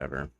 Ever.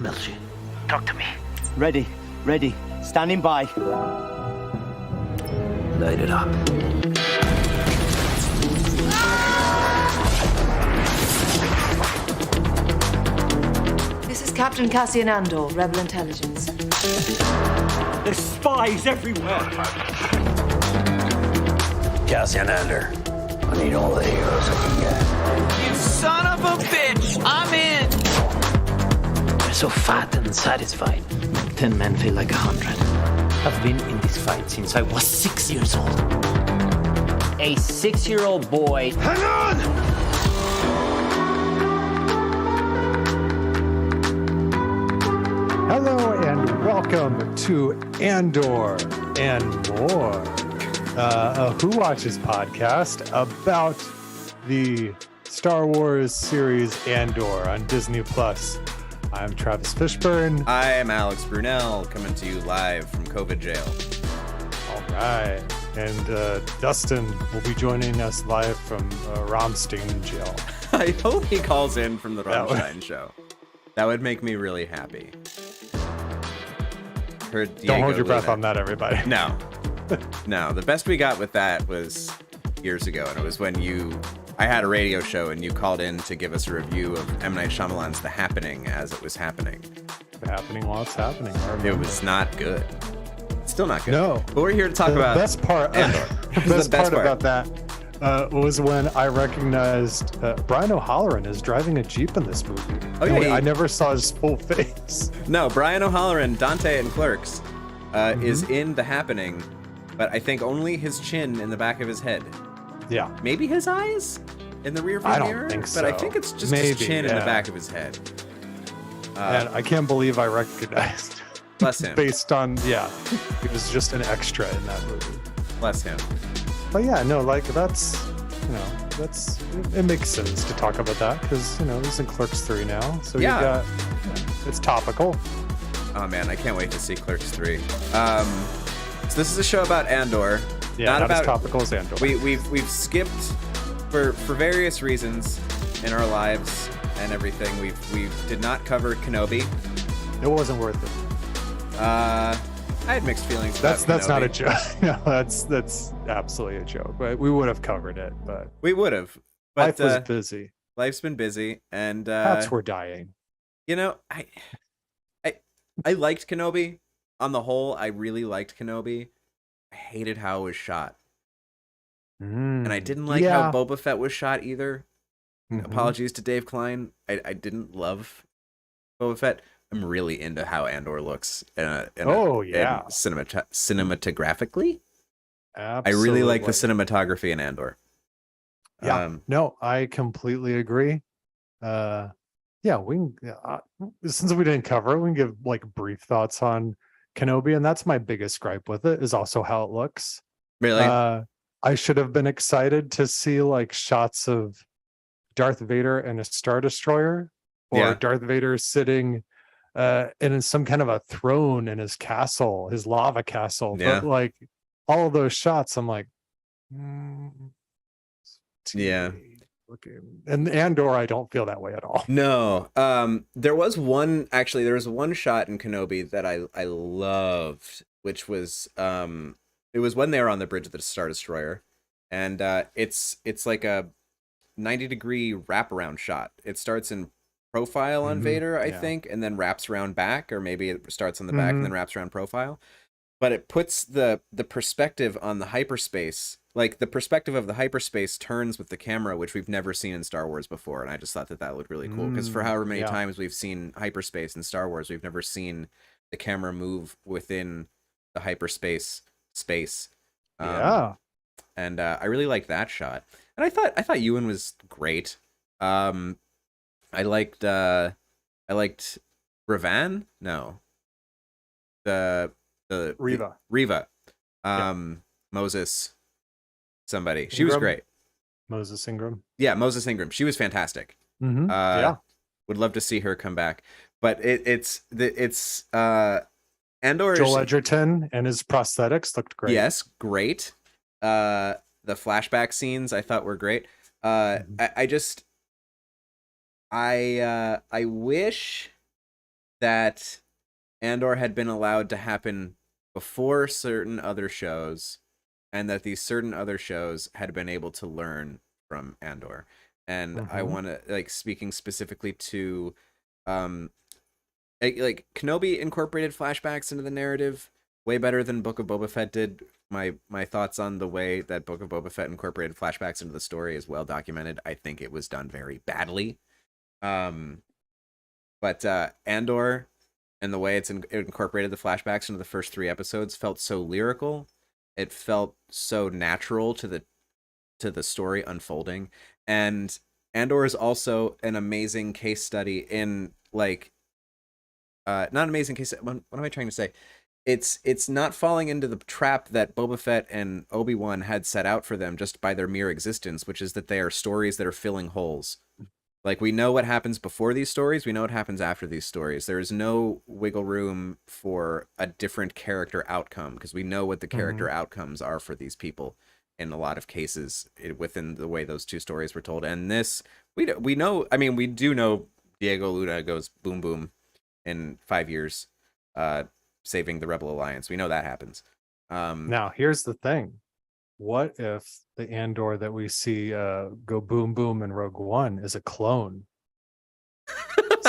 Milchi, talk to me. Ready, ready. Standing by. Light it up. Captain Cassian Andor, Rebel Intelligence. There's spies everywhere. Cassian Andor. I need all the heroes I can get. You son of a bitch! I'm in! They're so fat and satisfied. 10 men feel like 100. I've been in this fight since I was 6 years old. A 6-year-old boy. Hang on! Hello and welcome to Andor and More, a Who Watches podcast about the Star Wars series Andor on Disney+. I'm Travis Fishburne. I am Alex Brunel, coming to you live from COVID jail. All right. And Dustin will be joining us live from Rammstein jail. I hope he calls in from the Rammstein show. That would make me really happy. Don't hold your breath on that, everybody. No. No, the best we got with that was years ago, and it was when I had a radio show and you called in to give us a review of M. Night Shyamalan's The Happening as it was happening. Happening while it's happening. It was not good. Still not good. No. But we're here to talk about the best part. The best part about that was when I recognized Brian O'Halloran is driving a Jeep in this movie. Oh, yeah, I never saw his full face. No, Brian O'Halloran, Dante and Clerks, is in The Happening, but I think only his chin in the back of his head. Yeah. Maybe his eyes in the rear view mirror? I don't think so. But I think it's just Maybe, his chin in the back of his head. And I can't believe I recognized. Bless him. Based on, he was just an extra in that movie. Bless him. But yeah, no, like it makes sense to talk about that because, he's in Clerks 3 now. So it's topical. Oh man, I can't wait to see Clerks 3. So this is a show about Andor. Yeah, not as topical as Andor. We've skipped for various reasons in our lives and everything. We did not cover Kenobi. It wasn't worth it. I had mixed feelings about Kenobi. That's not a joke. No, that's absolutely a joke. But we would have covered it, but we would have. But life was busy. Life's been busy, and cats were dying. I liked Kenobi. On the whole, I really liked Kenobi. I hated how it was shot. And I didn't like how Boba Fett was shot either. Apologies to Dave Klein. I didn't love Boba Fett. I'm really into how Andor looks cinematographically. Absolutely. I really like the cinematography in Andor. Yeah, no, I completely agree. We can, since we didn't cover it, we can give like brief thoughts on Kenobi, and that's my biggest gripe with it is also how it looks. Really? I should have been excited to see like shots of Darth Vader and a Star Destroyer, or Darth Vader sitting in some kind of a throne in his castle, his lava castle. But like all of those shots, I'm like, looking. And Andor, I don't feel that way at all. No. There was one shot in Kenobi that I loved, which was it was when they were on the bridge of the Star Destroyer, and it's like a 90-degree wraparound shot. It starts in profile on Vader, I think, and then wraps around back, or maybe it starts on the back and then wraps around profile. But it puts the perspective on the hyperspace, like the perspective of the hyperspace turns with the camera, which we've never seen in Star Wars before. And I just thought that looked really cool, because for however many times we've seen hyperspace in Star Wars, we've never seen the camera move within the hyperspace space. And I really liked that shot. And I thought Ewan was great. I liked Ravan. No, the Riva. Moses. Somebody. She was great. Moses Ingram. Yeah, Moses Ingram. She was fantastic. Would love to see her come back. But it's Andor. Joel Edgerton and his prosthetics looked great. Yes, great. The flashback scenes I thought were great. I wish that Andor had been allowed to happen before certain other shows, and that these certain other shows had been able to learn from Andor. And I want to, like, speaking specifically to like Kenobi incorporated flashbacks into the narrative way better than Book of Boba Fett did. My thoughts on the way that Book of Boba Fett incorporated flashbacks into the story is well documented. I think it was done very badly. But Andor and the way it incorporated the flashbacks into the first 3 episodes felt so lyrical. It felt so natural to the story unfolding. And Andor is also an amazing case study in like not an amazing case. What am I trying to say? It's not falling into the trap that Boba Fett and Obi-Wan had set out for them just by their mere existence, which is that they are stories that are filling holes. Like, we know what happens before these stories, we know what happens after these stories. There is no wiggle room for a different character outcome, because we know what the character outcomes are for these people in a lot of cases within the way those 2 stories were told. And this, we know, I mean, we do know Diego Luna goes boom boom in 5 years, saving the Rebel Alliance. We know that happens. Now, here's the thing. What if the Andor that we see go boom boom in Rogue One is a clone?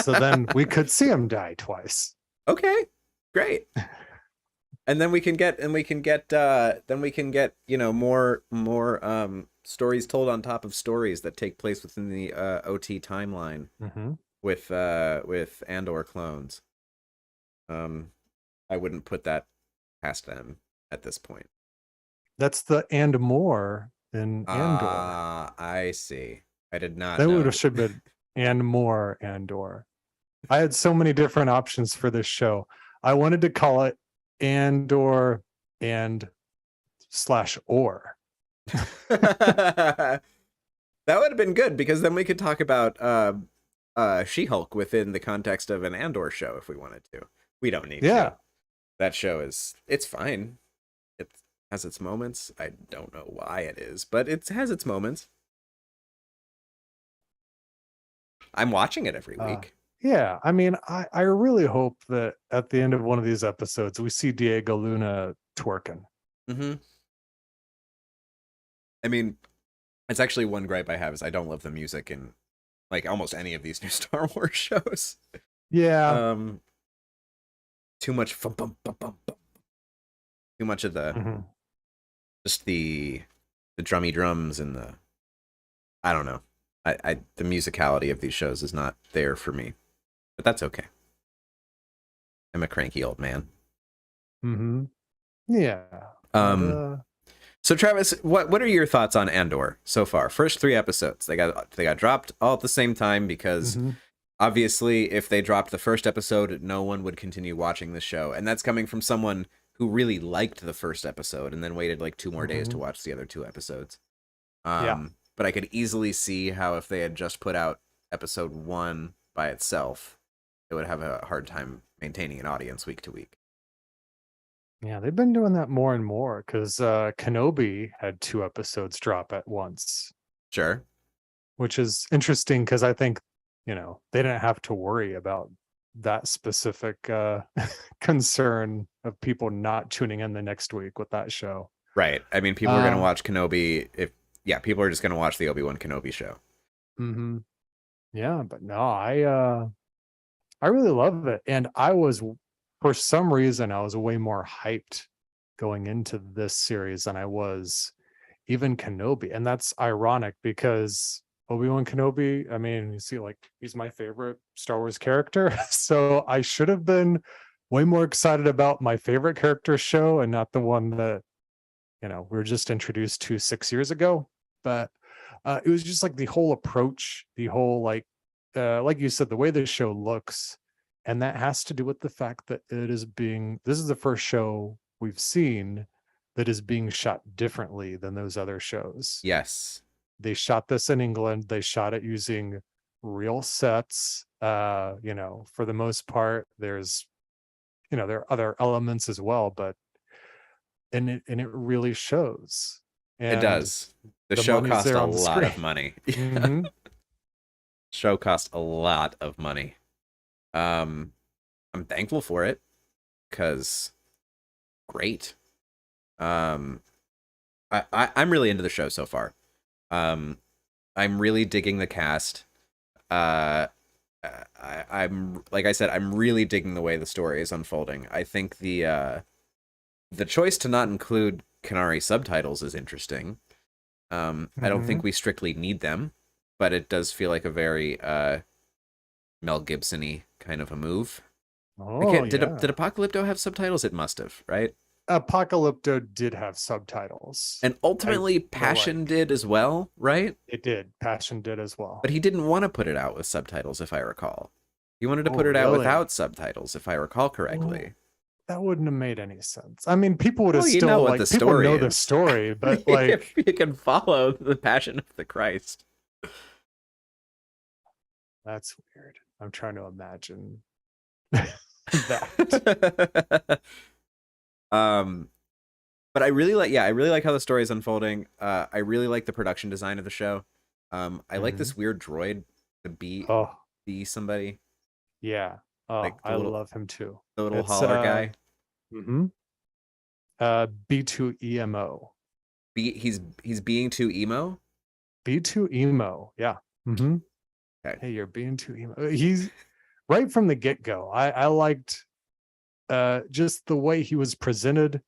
So then we could see him die twice. Okay, great. And then we can get more stories told on top of stories that take place within the OT timeline with Andor clones. I wouldn't put that past them at this point. That's the and more in Andor. I see. I did not That know. would have should have been and more Andor. I had so many different options for this show. I wanted to call it Andor and / or. That would have been good, because then we could talk about She-Hulk within the context of an Andor show if we wanted to. We don't need to. That show it's fine. It has its moments. I don't know why it is, but it has its moments. I'm watching it every week. Yeah, I mean, I really hope that at the end of one of these episodes, we see Diego Luna twerking. I mean, it's actually one gripe I have is I don't love the music in like almost any of these new Star Wars shows. Yeah. Too much too much of the just the drummy drums and the, I don't know. I the musicality of these shows is not there for me. But that's okay. I'm a cranky old man. Yeah. So Travis, what are your thoughts on Andor so far? First 3 episodes. They got dropped all at the same time because obviously if they dropped the first episode, no one would continue watching the show. And that's coming from someone who really liked the first episode and then waited like 2 more days to watch the other 2 episodes. But I could easily see how if they had just put out episode 1 by itself, it would have a hard time maintaining an audience week to week. Yeah, they've been doing that more and more because Kenobi had 2 episodes drop at once. Sure. Which is interesting because I think, they didn't have to worry about that specific concern of people not tuning in the next week with that show. Right. I mean, people are going to watch Kenobi people are just going to watch the Obi-Wan Kenobi show. Yeah, but no, I really love it. And for some reason, I was way more hyped going into this series than I was even Kenobi. And that's ironic because Obi-Wan Kenobi, I mean, you see, like, he's my favorite Star Wars character. So I should have been way more excited about my favorite character show and not the one that, we were just introduced to 6 years ago. But it was just like the whole approach, the whole, like you said, the way the show looks. And that has to do with the fact that this is the first show we've seen that is being shot differently than those other shows. Yes. They shot this in England. They shot it using real sets. For the most part, there's, there are other elements as well, but and it really shows. And it does. The show cost a lot of money. Show cost a lot of money. I'm thankful for it because great. I'm really into the show so far. I'm really digging the cast. I'm like I said, I'm really digging the way the story is unfolding. I think the choice to not include Canary subtitles is interesting. I don't think we strictly need them, but it does feel like a very Mel Gibson-y kind of a move. Oh, did Apocalypto have subtitles? It must have, right? Apocalypto did have subtitles. And ultimately Passion did as well, right? It did. Passion did as well. But he didn't want to put it out with subtitles, if I recall. He wanted to put it out really? without subtitles, if I recall correctly. That wouldn't have made any sense. I mean, people would have Well, you still know what like the people story know is. the story, but like you can follow the Passion of the Christ. that's weird. I'm trying to imagine that. But I really like how the story is unfolding. I really like the production design of the show. I like this weird droid, the be somebody. Yeah. Oh, Like I love him too. The little holler guy. B2EMO. He's being too emo. B2 emo. Yeah. Okay. Hey, you're being too emo. He's right from the get-go. I liked just the way he was presented.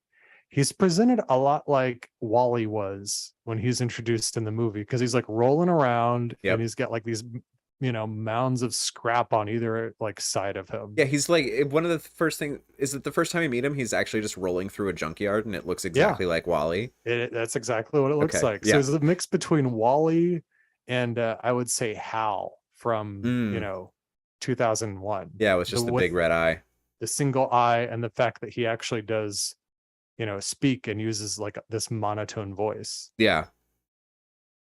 He's presented a lot like Wally was when he's introduced in the movie, because he's like rolling around and he's got like these mounds of scrap on either like side of him. Yeah, he's like one of the first thing is that the first time you meet him, he's actually just rolling through a junkyard and it looks exactly like Wally. That's exactly what it looks like. So it's a mix between Wally and I would say Hal from 2001. Yeah, it was just the big red eye. The single eye and the fact that he actually does speak and uses like this monotone voice. Yeah.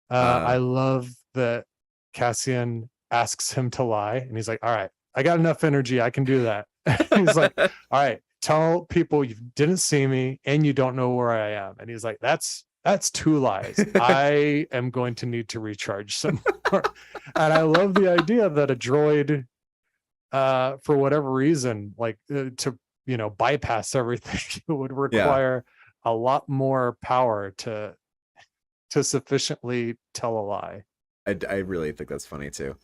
I love that Cassian asks him to lie and he's like, all right, I got enough energy, I can do that. He's like, all right, tell people you didn't see me and you don't know where I am. And he's like, that's 2 lies. I am going to need to recharge some more. And I love the idea that a droid for whatever reason, like to bypass everything, it would require a lot more power to sufficiently tell a lie. I really think that's funny too.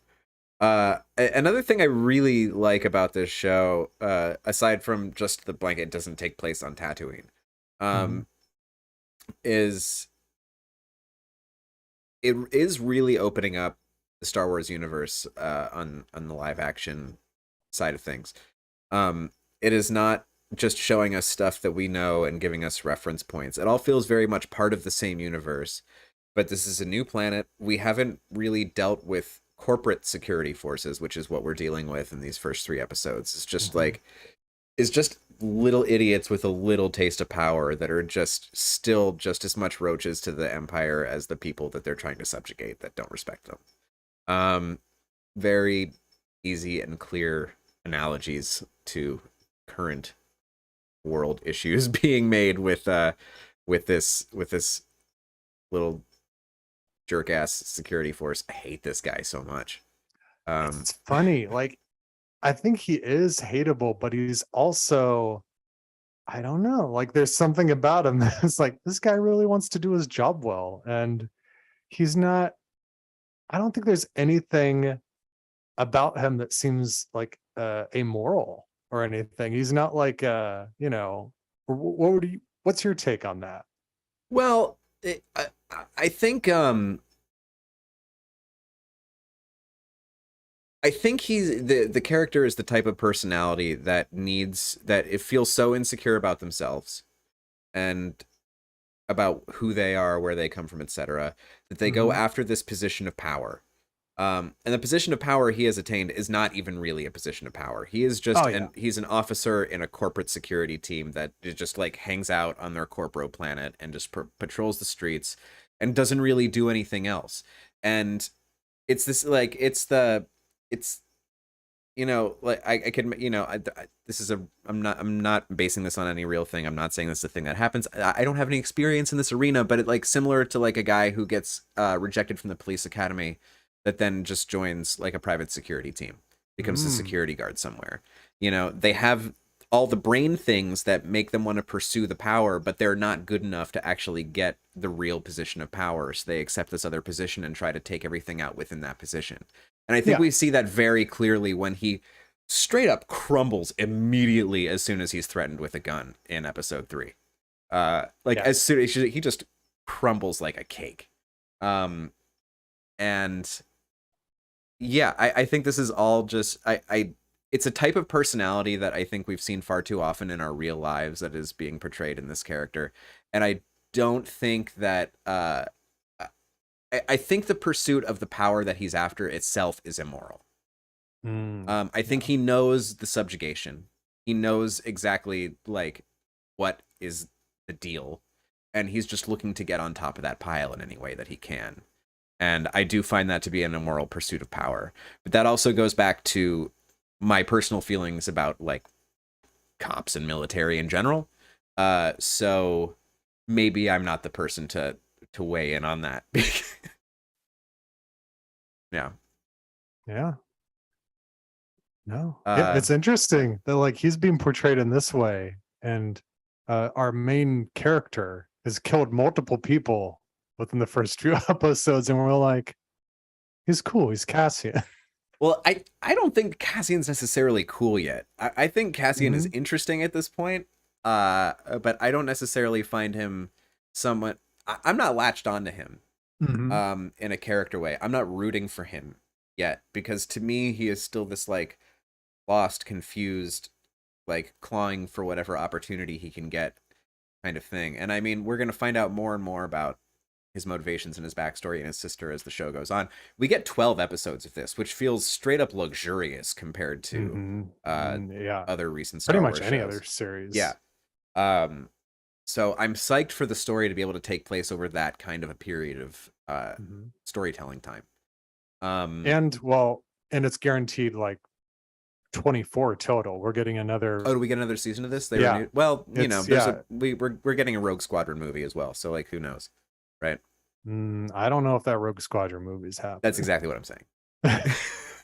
Another thing I really like about this show, aside from just the blanket doesn't take place on Tatooine, is it is really opening up the Star Wars universe on the live action side of things. It is not just showing us stuff that we know and giving us reference points. It all feels very much part of the same universe, but this is a new planet. We haven't really dealt with corporate security forces, which is what we're dealing with in these first 3 episodes. It's just it's just little idiots with a little taste of power that are just still just as much roaches to the Empire as the people that they're trying to subjugate that don't respect them. Very easy and clear analogies to current world issues being made with this little jerk ass security force. I hate this guy so much. It's funny, like I think he is hateable, but he's also, I don't know, like there's something about him that's like, this guy really wants to do his job well, and he's not, I don't think there's anything about him that seems like amoral or anything. He's not like what's your take on that? Well, I think he's the character is the type of personality that it feels so insecure about themselves and about who they are, where they come from, etc., that they go after this position of power. And the position of power he has attained is not even really a position of power. He is just he's an officer in a corporate security team that just like hangs out on their corporate planet and just patrols the streets and doesn't really do anything else. And it's this like like I can this is I'm not basing this on any real thing. I'm not saying this is a thing that happens. I don't have any experience in this arena, but it like similar to like a guy who gets rejected from the police academy that then just joins like a private security team, becomes a security guard somewhere. They have all the brain things that make them want to pursue the power, but they're not good enough to actually get the real position of power. So they accept this other position and try to take everything out within that position. And I think Yeah. we see that very clearly when he straight up crumbles immediately as soon as he's threatened with a gun in episode 3. As soon as he just crumbles like a cake. And yeah, I think this is all just it's a type of personality that I think we've seen far too often in our real lives that is being portrayed in this character. And I don't think that I think the pursuit of the power that he's after itself is immoral. I think he knows the subjugation. He knows exactly like what is the deal, and he's just looking to get on top of that pile in any way that he can. And I do find that to be an immoral pursuit of power. But that also goes back to my personal feelings about like cops and military in general. So maybe I'm not the person to weigh in on that. Yeah. Yeah. No. It's interesting that like he's being portrayed in this way, and our main character has killed multiple people within the first few episodes, and we're like, he's cool, he's Cassian. Well, I don't think Cassian's necessarily cool yet. I think Cassian is interesting at this point, but I don't necessarily find him somewhat... I'm not latched onto him in a character way. I'm not rooting for him yet, because to me, he is still this like lost, confused, like clawing for whatever opportunity he can get kind of thing. And I mean, we're going to find out more and more about his motivations and his backstory and his sister as the show goes on. We get 12 episodes of this, which feels straight up luxurious compared to other recent Star Pretty Wars much any shows. other series. Yeah. So I'm psyched for the story to be able to take place over that kind of a period of storytelling time. And it's guaranteed like 24 total. We're getting another. Oh, do we get another season of this? Yeah. Well, you know, It's- we're getting a Rogue Squadron movie as well. So like, who knows, right? I don't know if that Rogue Squadron movie's happening. That's exactly what I'm saying.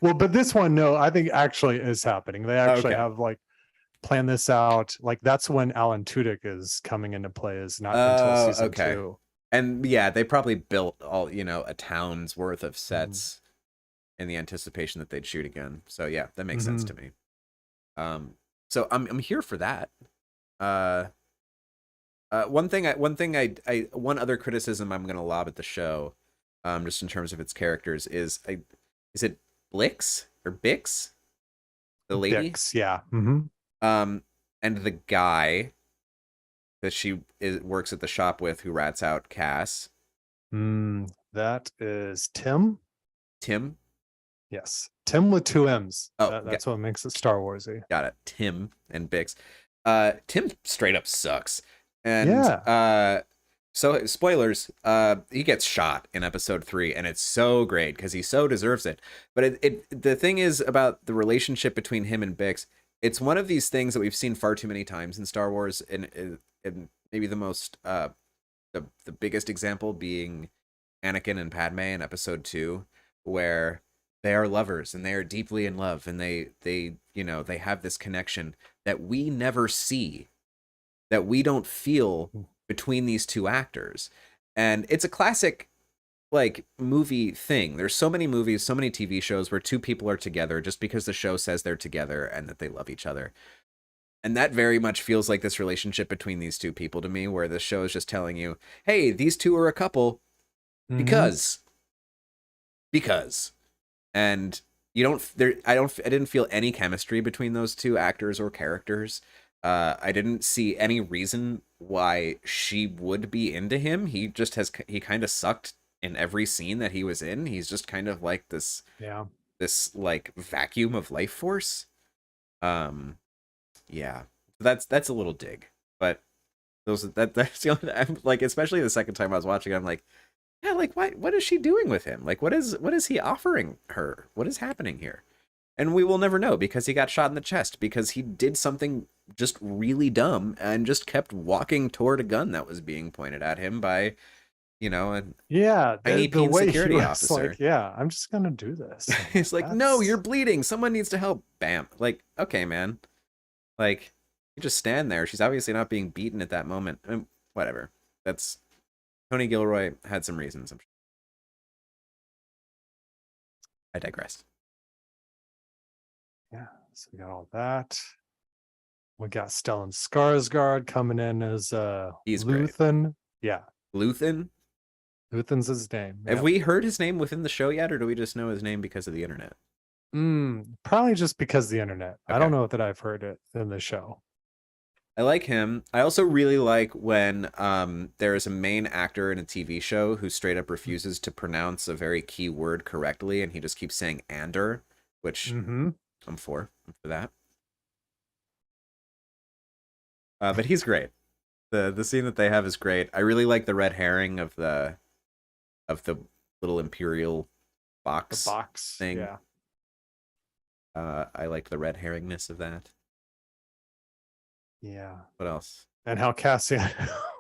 Well, but this one, no, I think actually is happening. They actually Okay. have like planned this out. Like that's when Alan Tudyk is coming into play. Is not until season 2. And yeah, they probably built all, you know, a town's worth of sets in the anticipation that they'd shoot again. So yeah, that makes sense to me. So I'm here for that. One other criticism I'm gonna lob at the show, just in terms of its characters, is it Blix or Bix, the lady? Bix, yeah. And the guy that she works at the shop with, who rats out Cass. That is Tim. Tim. Yes, Tim with 2 M's. Oh, That's what makes it Star Warsy. Got it. Tim and Bix. Tim straight up sucks. And so spoilers, he gets shot in episode 3, and it's so great because he so deserves it. But the thing is about the relationship between him and Bix, it's one of these things that we've seen far too many times in Star Wars, and maybe the most the biggest example being Anakin and Padme in episode 2, where they are lovers and they are deeply in love, and they you know, they have this connection that we never see, that we don't feel between these two actors. And it's a classic like movie thing. There's so many movies, so many TV shows where two people are together just because the show says they're together and that they love each other. And that very much feels like this relationship between these two people to me, where the show is just telling you, hey, these two are a couple because. And you I didn't feel any chemistry between those two actors or characters. I didn't see any reason why she would be into him. He kind of sucked in every scene that he was in. He's just kind of like this like vacuum of life force. Yeah, that's a little dig, but that's the only, I'm like, especially the second time I was watching it, I'm like, yeah, like what is she doing with him? Like what is he offering her? What is happening here? And we will never know, because he got shot in the chest because he did something just really dumb and just kept walking toward a gun that was being pointed at him by, you know, an the way security he was officer. like, yeah, I'm just gonna do this. He's like, no, you're bleeding. Someone needs to help. Bam. Like, okay, man. Like, you just stand there. She's obviously not being beaten at that moment. Whatever. That's Tony Gilroy had some reasons, I'm sure. I digress. Yeah, so we got all that. We got Stellan Skarsgård coming in as He's great. Luthen. Yeah, Luthen. Luthen's his name. Have Yep. we heard his name within the show yet, or do we just know his name because of the internet? Probably just because of the internet. I Okay. don't know that I've heard it in the show. I like him. I also really like when there is a main actor in a TV show who straight up refuses to pronounce a very key word correctly, and he just keeps saying Andor, which Mm-hmm. I'm for that. But he's great. The scene that they have is great. I really like the red herring of the little Imperial box. The box thing. Yeah. I liked the red herringness of that. Yeah. What else? And how Cassian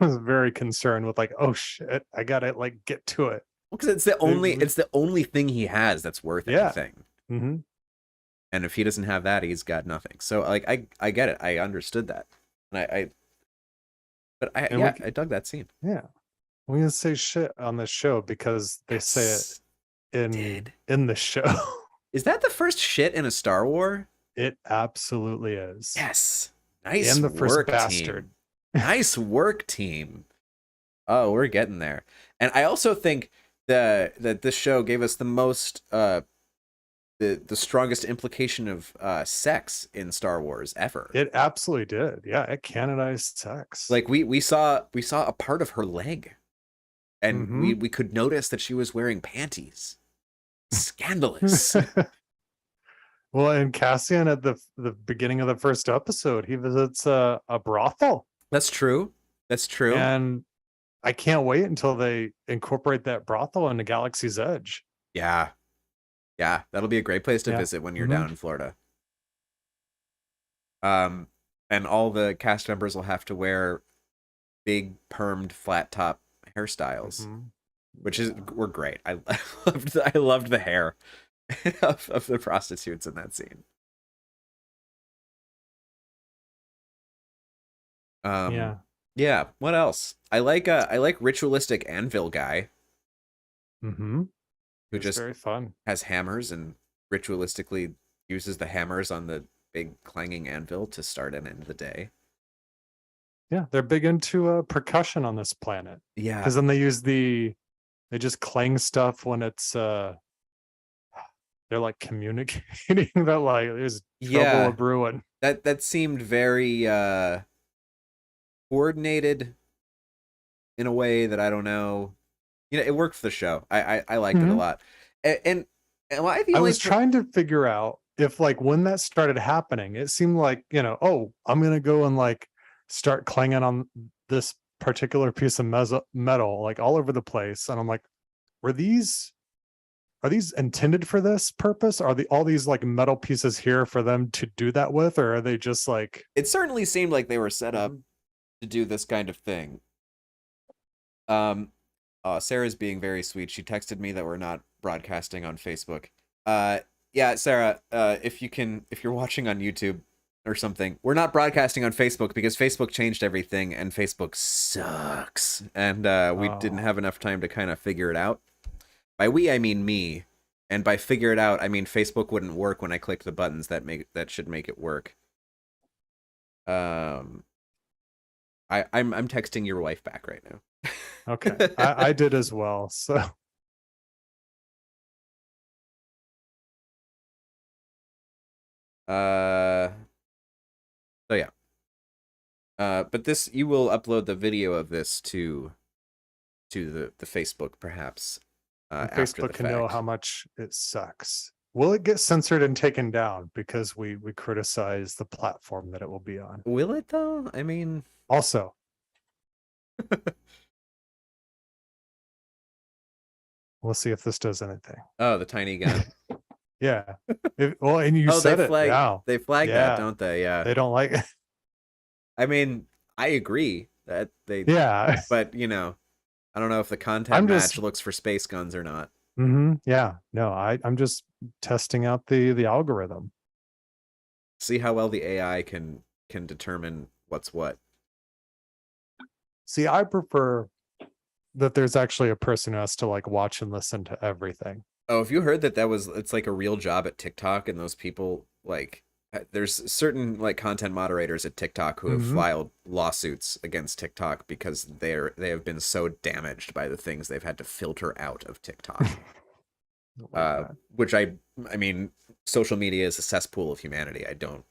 was very concerned with like, oh shit, I gotta like get to it. Well, because it's the only thing he has that's worth anything. Mm-hmm. And if he doesn't have that, he's got nothing. So like I get it. I understood that. And I dug that scene. Yeah. We can say shit on this show because they say it in the show. Is that the first shit in a Star Wars? It absolutely is. Yes. Nice And the first work, bastard. Team. Nice work, team. Oh, we're getting there. And I also think that this show gave us the most the strongest implication of sex in Star Wars ever. It absolutely did. Yeah, it canonized sex. Like we saw a part of her leg, and we could notice that she was wearing panties. Scandalous. Well, and Cassian at the beginning of the first episode, he visits a brothel. That's true. That's true. And I can't wait until they incorporate that brothel into Galaxy's Edge. Yeah. Yeah, that'll be a great place to visit when you're down in Florida. And all the cast members will have to wear big permed flat top hairstyles, which were great. I loved the hair of the prostitutes in that scene. Yeah. What else? I like ritualistic anvil guy. Who just very fun. Has hammers and ritualistically uses the hammers on the big clanging anvil to start and end the day. Yeah, they're big into percussion on this planet. Yeah, because then they just clang stuff when it's they're like communicating that like there's trouble brewing. That seemed very coordinated in a way that I don't know. You know, it worked for the show. I liked it a lot. And I was trying to figure out if like when that started happening, it seemed like, oh, I'm going to go and like start clanging on this particular piece of metal like all over the place. And I'm like, are these intended for this purpose? Are all these like metal pieces here for them to do that with? Or are they just like... It certainly seemed like they were set up to do this kind of thing. Sarah's being very sweet. She texted me that we're not broadcasting on Facebook. Yeah, Sarah, if you're watching on YouTube or something, we're not broadcasting on Facebook because Facebook changed everything and Facebook sucks. And we didn't have enough time to kind of figure it out. By we, I mean me. And by figure it out, I mean Facebook wouldn't work when I clicked the buttons that should make it work. I'm texting your wife back right now. Okay, I did as well. So yeah. But this, you will upload the video of this to the Facebook perhaps. Facebook can know how much it sucks. Will it get censored and taken down because we criticize the platform that it will be on? Will it though? I mean, also. We'll see if this does anything. Oh, the tiny gun. Yeah. And you said it. Wow. They flag that, don't they? Yeah. They don't like it. I mean, I agree that they. Yeah. But I don't know if the content match looks for space guns or not. Yeah. No, I'm just testing out the algorithm. See how well the AI can determine what's what. See, I prefer that there's actually a person who has to like watch and listen to everything. Oh, have you heard that it's like a real job at TikTok, and those people like there's certain like content moderators at TikTok who have Mhm. filed lawsuits against TikTok because they have been so damaged by the things they've had to filter out of TikTok. Like that. Which I mean, social media is a cesspool of humanity. I don't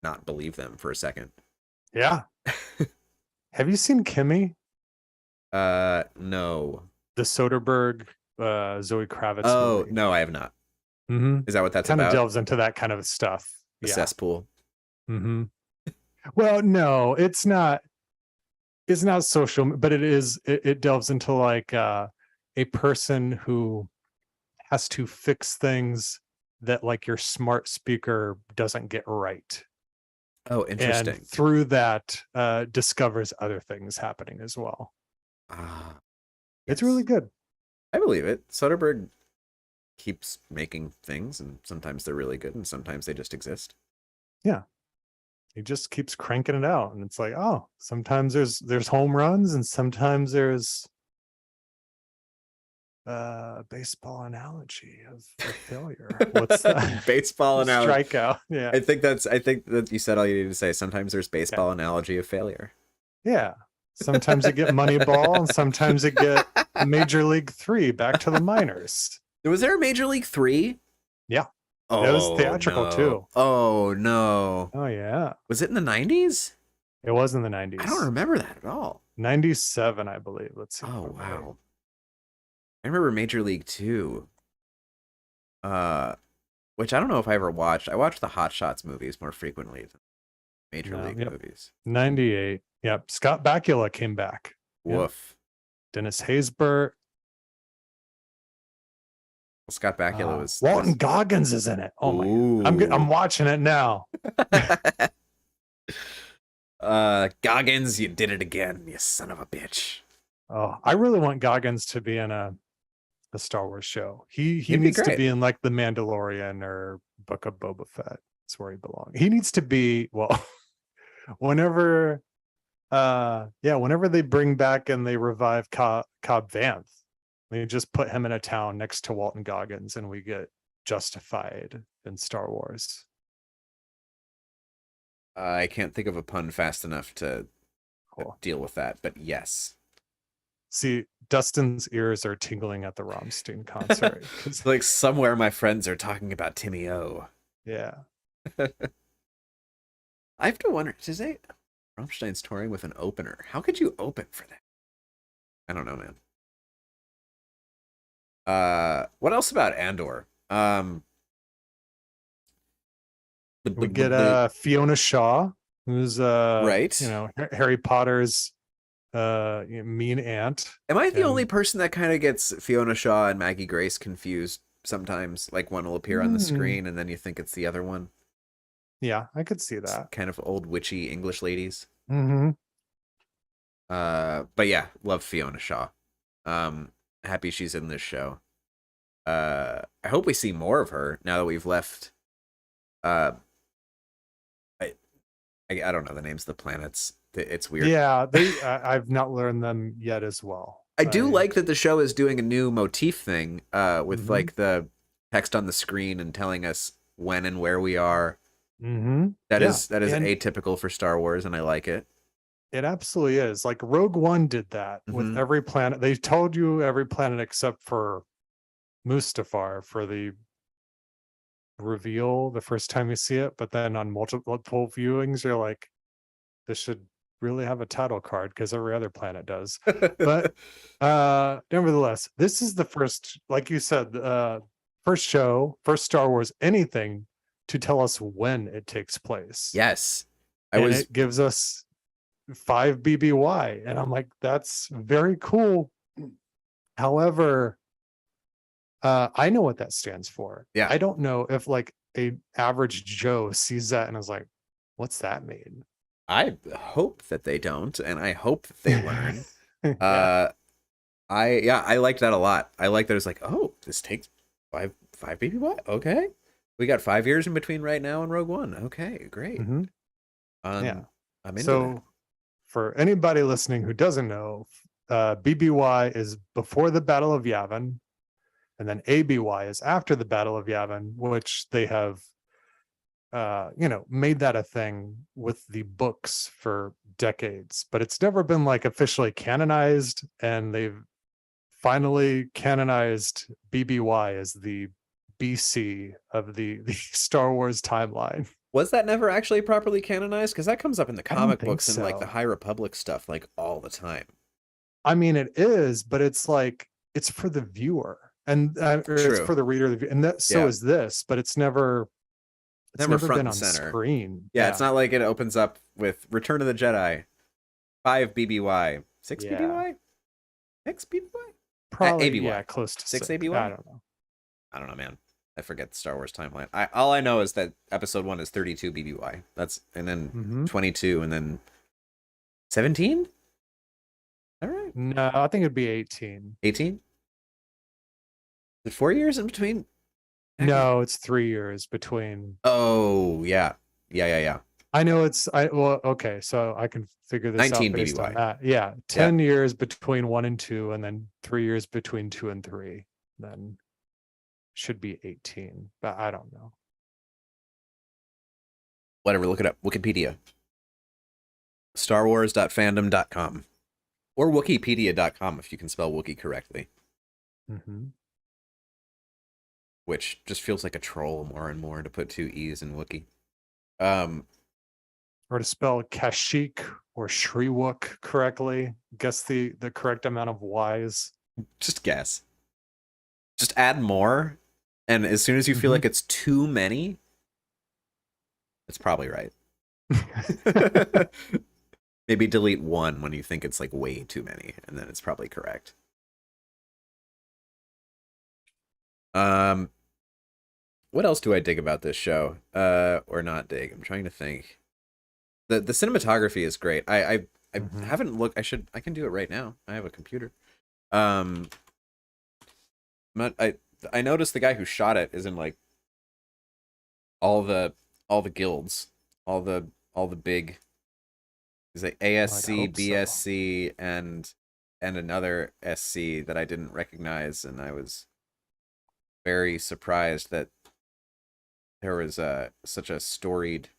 not believe them for a second. Yeah. Have you seen Kimmy? No. The Soderbergh, Zoe Kravitz Oh, movie. no, I have not. Mm-hmm. Is that what that's Kind of about? delves into that kind of stuff. A Yeah. cesspool. Mm-hmm. Well, no, it's not. It's not social, but it is. It delves into like a person who has to fix things that like your smart speaker doesn't get right, Oh, interesting. and through that discovers other things happening as well. Ah, It's yes. really good. I believe it. Soderbergh keeps making things, and sometimes they're really good, and sometimes they just exist. Yeah. He just keeps cranking it out, and it's like, oh, sometimes there's home runs, and sometimes there's baseball analogy of failure. What's that? Baseball analogy. Strikeout. Yeah. I think that you said all you needed to say. Sometimes there's baseball analogy of failure. Yeah. Sometimes it get Moneyball, and sometimes it get Major League 3 back to the minors. Was there a Major League 3? Yeah. Oh, That was theatrical no. too. Oh no. Oh yeah. Was it in the 90s? It was in the 90s. I don't remember that at all. 97, I believe. Let's see. Oh wow. I remember Major League 2. Which I don't know if I ever watched. I watched the Hot Shots movies more frequently than Major League movies. 98. Yep. Scott Bakula came back. Woof. Yep. Dennis Haysbert. Well, Scott Bakula was Walton Goggins is in it. Oh my God. I'm watching it now. Goggins, you did it again, you son of a bitch. Oh, I really want Goggins to be in a Star Wars show. He He'd be needs to great. be in like The Mandalorian or Book of Boba Fett. That's where he belongs. He needs to be, well, whenever they bring back and they revive Cobb Vanth, they just put him in a town next to Walton Goggins and we get Justified in Star Wars. I can't think of a pun fast enough to Cool. deal with that, but yes. See, Dustin's ears are tingling at the Rammstein concert. It's like somewhere my friends are talking about Timmy O. Yeah. I have to wonder, Rammstein's touring with an opener. How could you open for that? I don't know, man. What else about Andor? We get Fiona Shaw, who's right. Harry Potter's mean aunt. Am I the only person that kind of gets Fiona Shaw and Maggie Grace confused sometimes? Like one will appear on the screen and then you think it's the other one. Yeah, I could see that. It's kind of old witchy English ladies. Mm-hmm. But yeah, love Fiona Shaw. Happy she's in this show. I hope we see more of her now that we've left. I don't know the names of the planets. It's weird. Yeah, I've not learned them yet as well. I do like that the show is doing a new motif thing with like the text on the screen and telling us when and where we are. Mm-hmm. That is atypical for Star Wars, and I like it. It absolutely is. Like Rogue One did that with every planet. They told you every planet except for Mustafar for the reveal the first time you see it, but then on multiple viewings you're like, this should really have a title card because every other planet does. But nevertheless, this is the first, like you said, first Star Wars anything to tell us when it takes place. Yes. It gives us 5 BBY, and I'm like, that's very cool. However, I know what that stands for. Yeah. I don't know if like a average Joe sees that and is like, what's that mean? I hope that they don't, and I hope that they learn. Yeah. I liked that a lot. I like that it's like, oh, this takes five BBY. Okay. We got 5 years in between right now and Rogue One. Okay, great. Mm-hmm. Yeah. I'm into so that. For anybody listening who doesn't know, BBY is before the Battle of Yavin. and then ABY is after the Battle of Yavin, which they have made that a thing with the books for decades, but it's never been like officially canonized, and they've finally canonized BBY as the BC of the Star Wars timeline. Was that never actually properly canonized? Because that comes up in the I don't comic think books and like so. the High Republic stuff like all the time. I mean, it is, but it's like it's for the viewer, and or it's True. for the reader, and that so Yeah. is this, but it's never Never front been and on center. screen. Yeah, it's not like it opens up with Return of the Jedi, 5 BBY, 6 Yeah. BBY, 6 BBY, Probably ABY. yeah, close to 6 6. ABY? I don't know. I don't know, man. I forget the Star Wars timeline. All I know is that episode 1 is 32 BBY. That's and then 22 and then 17? All right. No, I think it'd be 18. 18? Is it 4 years in between? No, it's 3 years between. Oh, yeah. Yeah. I know okay, so I can figure this 19 out based BBY. on that. Yeah, 10 years between 1 and 2, and then 3 years between 2 and 3. Then should be 18, but I don't know. Whatever, look it up. Wikipedia. StarWars.fandom.com. Or Wikipedia.com if you can spell Wookiee correctly. Mm-hmm. Which just feels like a troll more and more to put 2 E's in Wookiee. Or to spell Kashyyyk or Shriwook correctly. Guess the correct amount of Y's. Just guess. Just add more, and as soon as you feel like it's too many, it's probably right. Maybe delete 1 when you think it's like way too many, and then it's probably correct. What else do I dig about this show? Or not dig? I'm trying to think. The cinematography is great. I haven't looked. I can do it right now. I have a computer. I noticed the guy who shot it is in like all the guilds, all the big. Is like ASC, BSC, and another SC that I didn't recognize, and I was very surprised that there was such a storied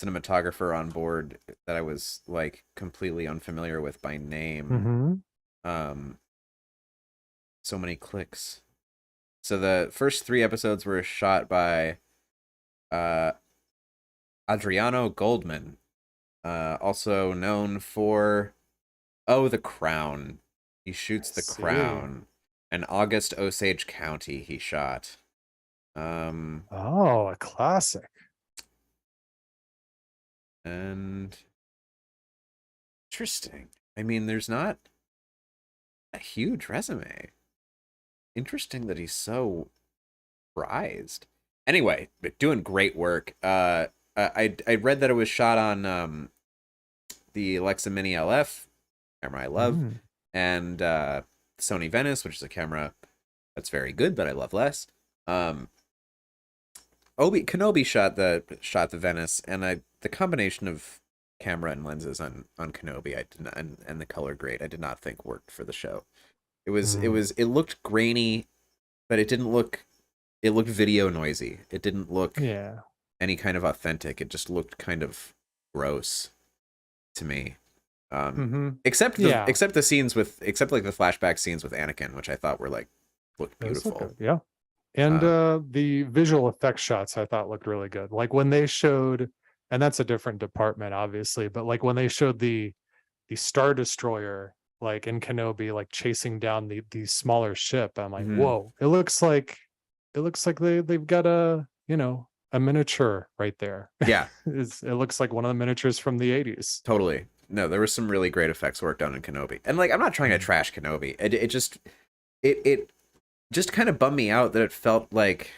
cinematographer on board that I was like completely unfamiliar with by name. So many clicks. So the first 3 episodes were shot by Adriano Goldman, also known for The Crown. He shoots The Crown. And August Osage County he shot. A classic. And interesting. I mean, there's not a huge resume. Interesting that he's so prized. Anyway, but doing great work. I read that it was shot on the Alexa Mini LF, camera I love, and Sony Venice, which is a camera that's very good, but I love less. Kenobi shot the Venice, and the combination of camera and lenses on Kenobi, and the color grade, I did not think worked for the show. It looked grainy, but it didn't look. It looked video noisy. It didn't look any kind of authentic. It just looked kind of gross to me. Except the scenes except like the flashback scenes with Anakin, which I thought looked beautiful. Yeah. And the visual effects shots I thought looked really good. Like when they showed, and that's a different department, obviously, but like when they showed the Star Destroyer, like in Kenobi, like chasing down the smaller ship, I'm like, whoa! It looks like they've got a miniature right there. Yeah, it looks like one of the miniatures from the 80s. Totally. No, there was some really great effects work done in Kenobi, and like I'm not trying to trash Kenobi. It just kind of bummed me out that it felt like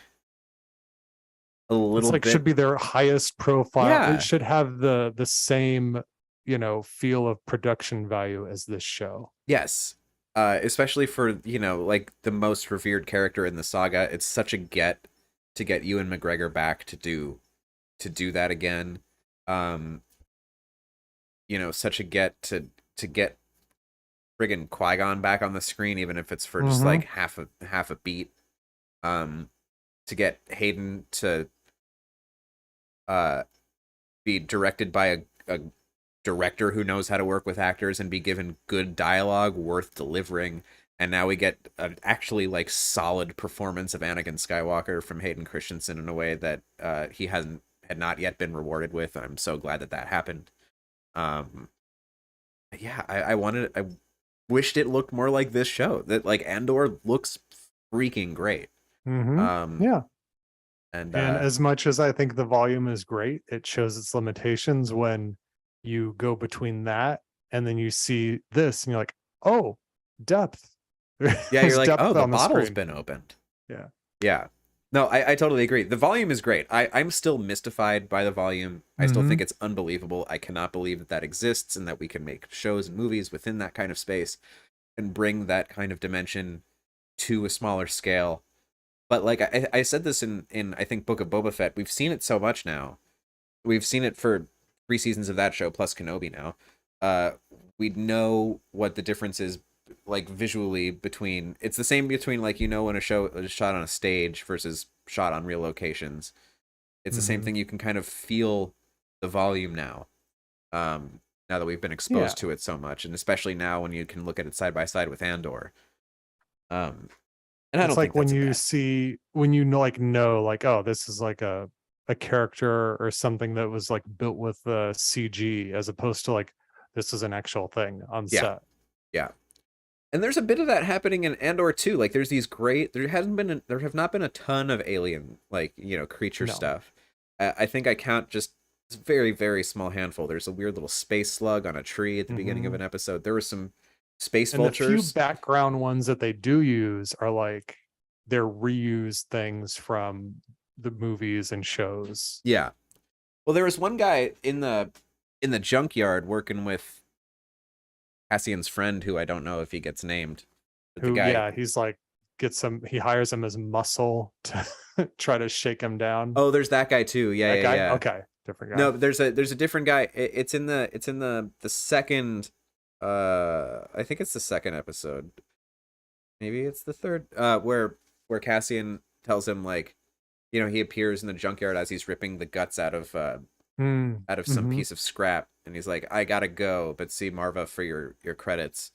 a little bit should be their highest profile. Yeah. It should have the same feel of production value as this show. Yes. Especially for like the most revered character in the saga. It's such a get to get Ewan McGregor back to do that again. Such a get to get friggin' Qui-Gon back on the screen, even if it's for just like half a beat. to get Hayden to be directed by a director who knows how to work with actors and be given good dialogue worth delivering. And now we get an actually like solid performance of Anakin Skywalker from Hayden Christensen in a way that he had not yet been rewarded with. And I'm so glad that happened. Yeah, I wished it looked more like this show. That like Andor looks freaking great. Yeah. And as much as I think the volume is great, it shows its limitations when you go between that and then you see this and you're like, oh, depth. yeah, There's you're like, depth oh, the on bottle's screen. been opened. Yeah. Yeah. No, I totally agree. The volume is great. I'm still mystified by the volume. I still think it's unbelievable. I cannot believe that exists and that we can make shows and movies within that kind of space and bring that kind of dimension to a smaller scale. But like I said this in I think Book of Boba Fett, we've seen it so much now. We've seen it for 3 seasons of that show plus Kenobi now. We know what the difference is like visually between, it's the same between like, you know, when a show is shot on a stage versus shot on real locations. It's the same thing. You can kind of feel the volume now. Now that we've been exposed to it so much, and especially now when you can look at it side by side with Andor. And I don't it's like think when that's you bad. see, when you know like, oh, this is like a character or something that was like built with CG as opposed to like this is an actual thing on set. Yeah. And there's a bit of that happening in Andor too. Like there's these great, there have not been a ton of alien, like, you know, creature stuff. I think I count just a very, very small handful. There's a weird little space slug on a tree at the beginning of an episode. There were some space vultures. And the few background ones that they do use are like, they're reused things from the movies and shows. Yeah. Well, there was one guy in the junkyard working with Cassian's friend, who I don't know if he gets named. But the guy, he's like, he hires him as muscle to try to shake him down. Oh, there's that guy too. Yeah, that guy? Yeah. Okay, different guy. No, there's a different guy. It's in the second. I think it's the second episode. Maybe it's the third. Where Cassian tells him, like, you know, he appears in the junkyard as he's ripping the guts out of some piece of scrap, and he's like, I gotta go, but see Marva for your credits.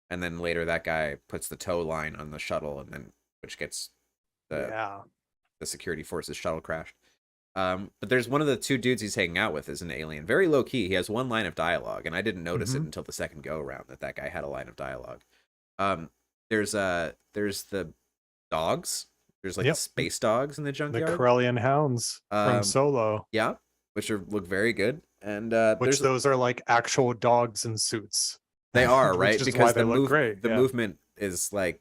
And then later that guy puts the tow line on the shuttle, and then which gets the security forces shuttle crashed. But there's one of the 2 dudes he's hanging out with is an alien, very low key. He has 1 line of dialogue, and I didn't notice it until the second go around that guy had a line of dialogue. There's the dogs. There's like space dogs in the junkyard. The Corellian hounds from Solo. Yeah, which look very good. And which those are like actual dogs in suits. They are, right? Because the movement is like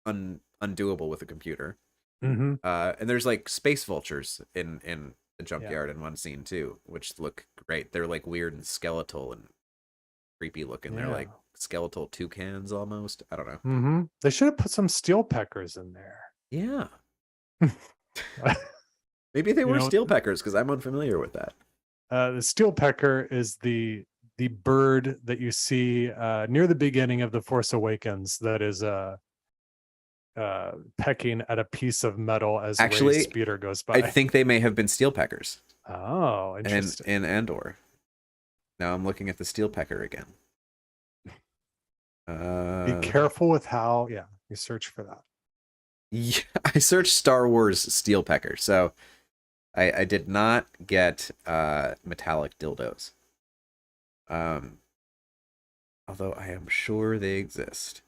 undoable with a computer. And And there's like space vultures in the junkyard in one scene too, which look great. They're like weird and skeletal and creepy looking. They're like skeletal toucans almost. I don't know. They should have put some steel peckers in there. Yeah. Maybe they were steel peckers, because I'm unfamiliar with that. The steel pecker is the bird that you see near the beginning of The Force Awakens that is pecking at a piece of metal as Rey's speeder goes by. I think they may have been steel peckers. Oh, interesting. And in Andor. Now I'm looking at the steel pecker again. Be careful with how you search for that. Yeah, I searched Star Wars steel pecker, so I did not get metallic dildos. Although I am sure they exist.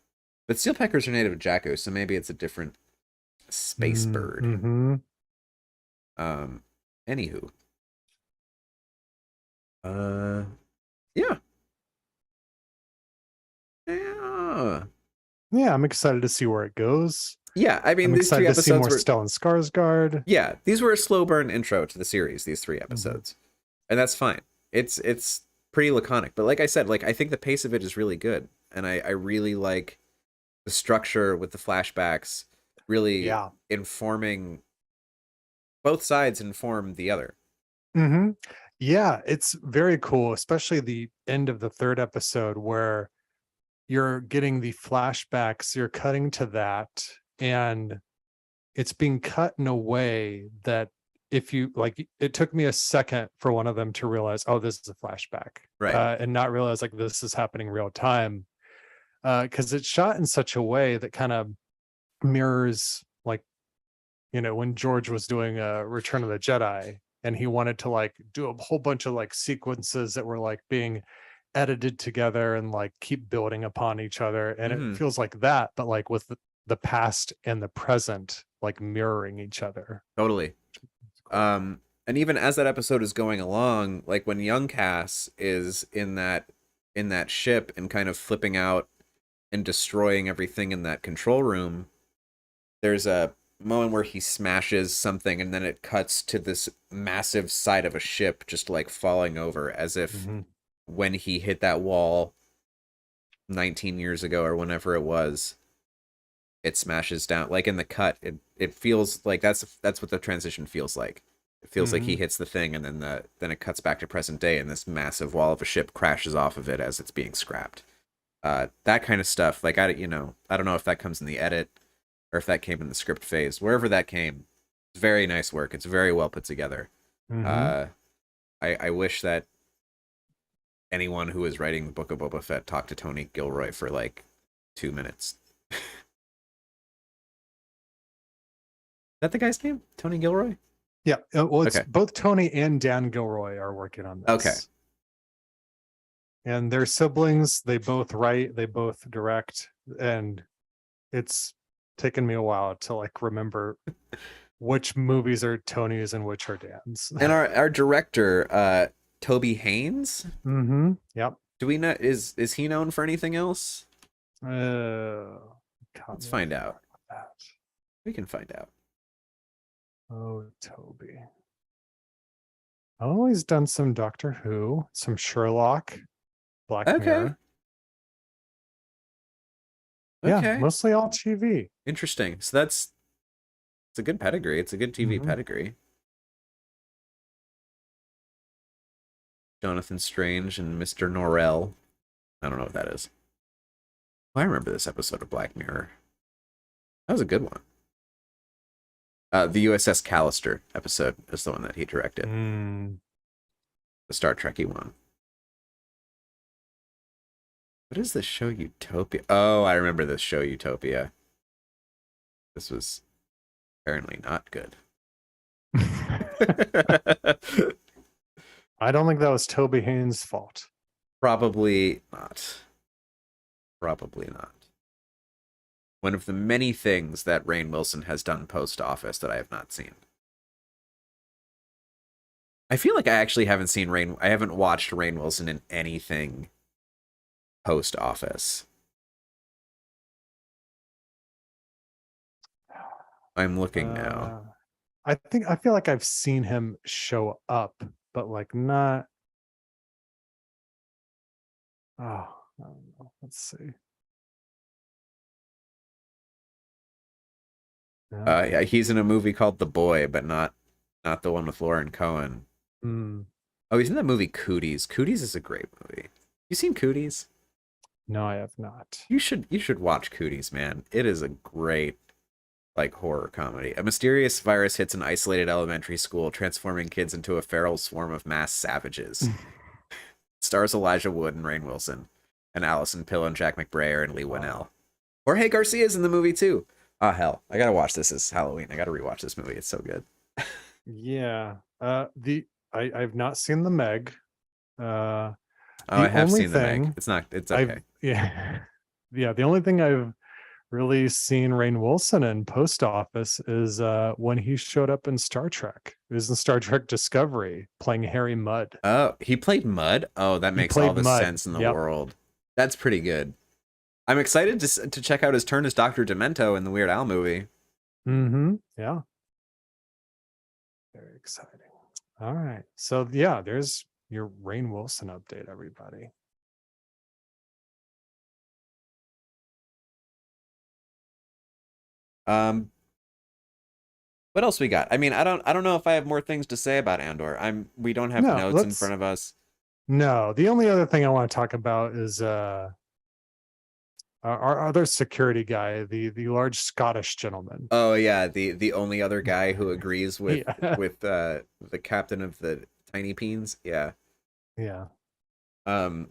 But steel peckers are native to Jakku, so maybe it's a different space bird. Anywho. Yeah. Yeah, I'm excited to see where it goes. Yeah, I mean, I'm these 3 excited to see episodes more were Stellan Skarsgård. Yeah, these were a slow burn intro to the series, these 3 episodes. And that's fine. It's pretty laconic. But like I said, like I think the pace of it is really good. And I really like the structure with the flashbacks really informing, both sides inform the other. Yeah, it's very cool, especially the end of the 3rd episode where you're getting the flashbacks, you're cutting to that, and it's being cut in a way that if you like, it took me a second for one of them to realize, oh, this is a flashback, Right. and not realize like this is happening real time, because it's shot in such a way that kind of mirrors like, when George was doing Return of the Jedi, and he wanted to like do a whole bunch of like sequences that were like being edited together and like keep building upon each other, and Mhm. it feels like that, but like with the past and the present like mirroring each other. Totally. And even as that episode is going along, like when young Cass is in that ship and kind of flipping out and destroying everything in that control room, there's a moment where he smashes something and then it cuts to this massive side of a ship just like falling over, as if when he hit that wall 19 years ago or whenever it was, it smashes down. Like in the cut, it feels like that's what the transition feels like. It feels like he hits the thing, and then it cuts back to present day, and this massive wall of a ship crashes off of it as it's being scrapped. That kind of stuff. Like I don't know if that comes in the edit or if that came in the script phase. Wherever that came, it's very nice work. It's very well put together. I wish that anyone who was writing the Book of Boba Fett talked to Tony Gilroy for like 2 minutes. Is that the guy's name? Tony Gilroy? Yeah. Well, it's Okay. both Tony and Dan Gilroy are working on this. Okay. And they're siblings. They both write, they both direct, and it's taken me a while to like remember which movies are Tony's and which are Dan's. And our director, Toby Haynes. Yep. Do we know is he known for anything else? Let's find out. We can find out. Oh, Toby. Oh, he's done some Doctor Who, some Sherlock, Black Mirror. Yeah, Okay. mostly all TV. Interesting. So it's a good pedigree. It's a good TV pedigree. Jonathan Strange and Mr. Norrell. I don't know what that is. I remember this episode of Black Mirror. That was a good one. The USS Callister episode is the one that he directed. The Star Trek-y one. What is this show, Utopia? Oh, I remember this show, Utopia. This was apparently not good. I don't think that was Toby Haynes' fault. Probably not. Probably not. One of the many things that Rainn Wilson has done post-Office that I have not seen. I feel like I actually haven't seen I haven't watched Rainn Wilson in anything post-Office. I'm looking now. I feel like I've seen him show up, but like not. Oh, I don't know. Let's see. Yeah, he's in a movie called The Boy, but not the one with Lauren Cohen. Oh, he's in that movie Cooties. Cooties is a great movie. You seen Cooties? No, I have not. You should watch Cooties, man. It is a great like horror comedy. A mysterious virus hits an isolated elementary school, transforming kids into a feral swarm of mass savages. Stars Elijah Wood and Rainn Wilson, and Alison Pill and Jack McBrayer and Lee Winnell. Jorge Garcia's in the movie too. Oh hell, I gotta watch this. This Halloween. I gotta rewatch this movie. It's so good. Yeah. I've not seen the Meg. I have seen the Meg. It's okay. Yeah. The only thing I've really seen Rainn Wilson in post Office is when he showed up in Star Trek. It was in Star Trek Discovery playing Harry Mudd. Oh, he played Mudd? Oh, that makes all the sense in the Yep. world. That's pretty good. I'm excited to check out his turn as Dr. Demento in the Weird Al movie. Yeah. Very exciting. All right. So yeah, there's your Rainn Wilson update, everybody. What else we got? I mean, I don't know if I have more things to say about Andor. We don't have notes in front of us. No, the only other thing I want to talk about is our other security guy, the large Scottish gentleman. Oh yeah, the only other guy who agrees with Yeah. the captain of the Tiny Peens. Yeah. Yeah. Um,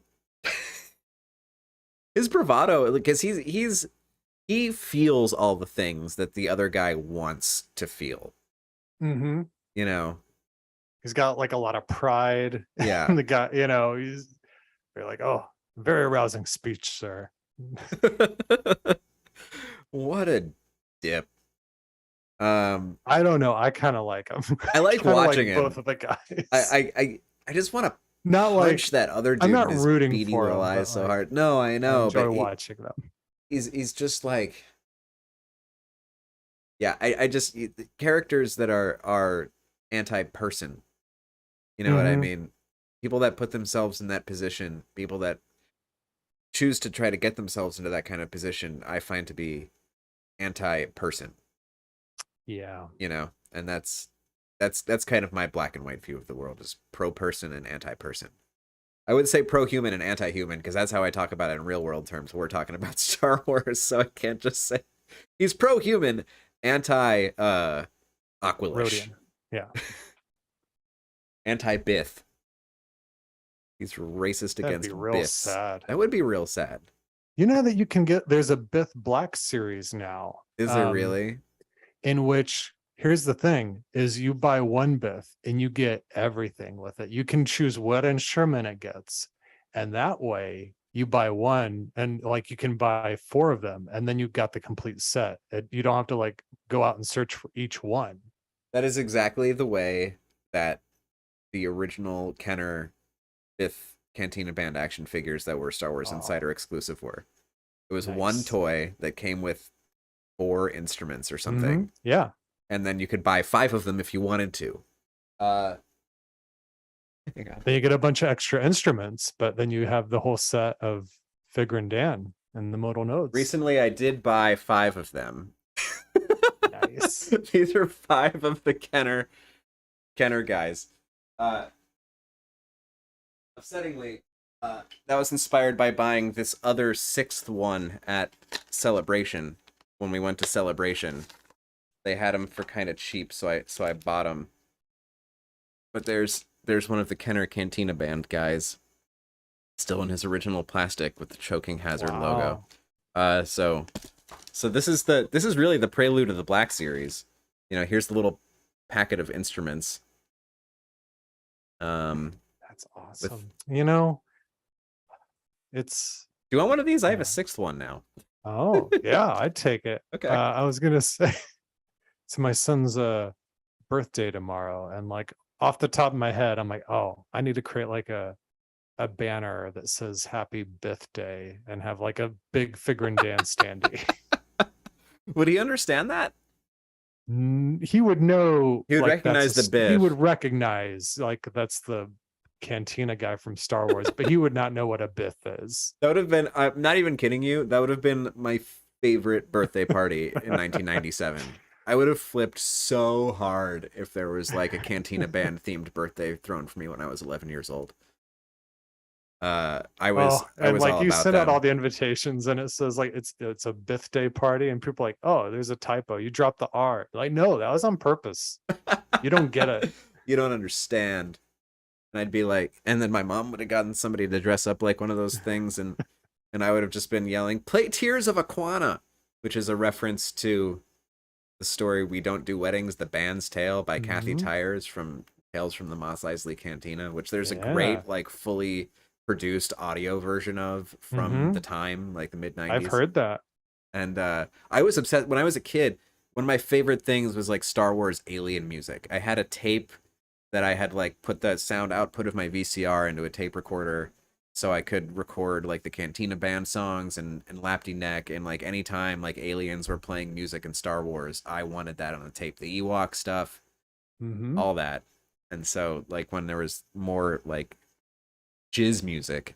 his bravado, because he feels all the things that the other guy wants to feel. Mm-hmm. You know. He's got like a lot of pride. Yeah. And the guy, you know, they're like, oh, very arousing speech, sir. What a dip. I don't know. I kind of like him. I like Kinda watching him. both of the guys. I just want to not punch like that other dude I'm not in his rooting beady for little him, eyes but, so like, hard. No, I I know, enjoy but watching them. he's just like, yeah. I just characters that are anti-person. You know what I Mhm. mean? People that put themselves in that position, people that choose to try to get themselves into that kind of position, I find to be anti-person. Yeah. You know, and that's kind of my black and white view of the world, is pro-person and anti-person. I would say pro-human and anti-human because that's how I talk about it in real world terms. We're talking about Star Wars, so I can't just say he's pro-human, anti Aquilish, Rodian. Yeah. anti-Bith. He's racist That'd against be real Biths. sad. That would be real sad. You know that you can get there's a Bith Black series now. Is there really? In which here's the thing is you buy one Bith and you get everything with it. You can choose what instrument it gets. And that way you buy one and like you can buy 4 of them and then you've got the complete set. You don't have to like go out and search for each one. That is exactly the way that the original Kenner Bith Cantina Band action figures that were Star Wars Insider exclusive were. It was one Nice. toy that came with 4 instruments or something. Mhm. Yeah. And then you could buy 5 of them if you wanted to. Then you get a bunch of extra instruments, but then you have the whole set of Figrin Dan and the modal nodes. Recently, I did buy 5 of them. Nice. These are 5 of the Kenner guys. Upsettingly, that was inspired by buying this other 6th one at Celebration. When we went to Celebration, they had them for kind of cheap, so I bought them. But there's one of the Kenner Cantina Band guys, still in his original plastic with the Choking Hazard logo. So this is really the prelude of the Black Series. You know, here's the little packet of instruments. That's awesome. You know, it's. Do you want one of these? I have a 6th one now. Oh yeah, I'd take it. Okay. I was gonna say, it's my son's birthday tomorrow, and like off the top of my head, I'm like, oh, I need to create like a banner that says "Happy Birthday" and have like a big Figrin Dan standee. Would he understand that? He would know. He would like, recognize that's the Biff. He would recognize like that's the Cantina guy from Star Wars, but he would not know what a Biff is. That would have been, I'm not even kidding you, that would have been my favorite birthday party in 1997. I would have flipped so hard if there was like a Cantina Band themed birthday thrown for me when I was 11 years old. I was like all you about send out them. all the invitations and it says like it's a birthday party and people are like, oh, there's a typo, you dropped the R. Like, no, that was on purpose. You don't get it. You don't understand. And I'd be like, and then my mom would have gotten somebody to dress up like one of those things, and I would have just been yelling, "Play Tears of Aquana," which is a reference to the story "We Don't Do Weddings: The Band's Tale" by Kathy Tyers from Tales from the Mos Eisley Cantina, which there's a great like fully produced audio version of from the time, like the mid-90s. I've heard that. And I was obsessed when I was a kid. One of my favorite things was like Star Wars alien music. I had a tape that I had like put the sound output of my VCR into a tape recorder so I could record like the Cantina Band songs and Lapty Neck, and like anytime like aliens were playing music in Star Wars, I wanted that on the tape. The Ewok stuff, all that. And so like when there was more like jizz music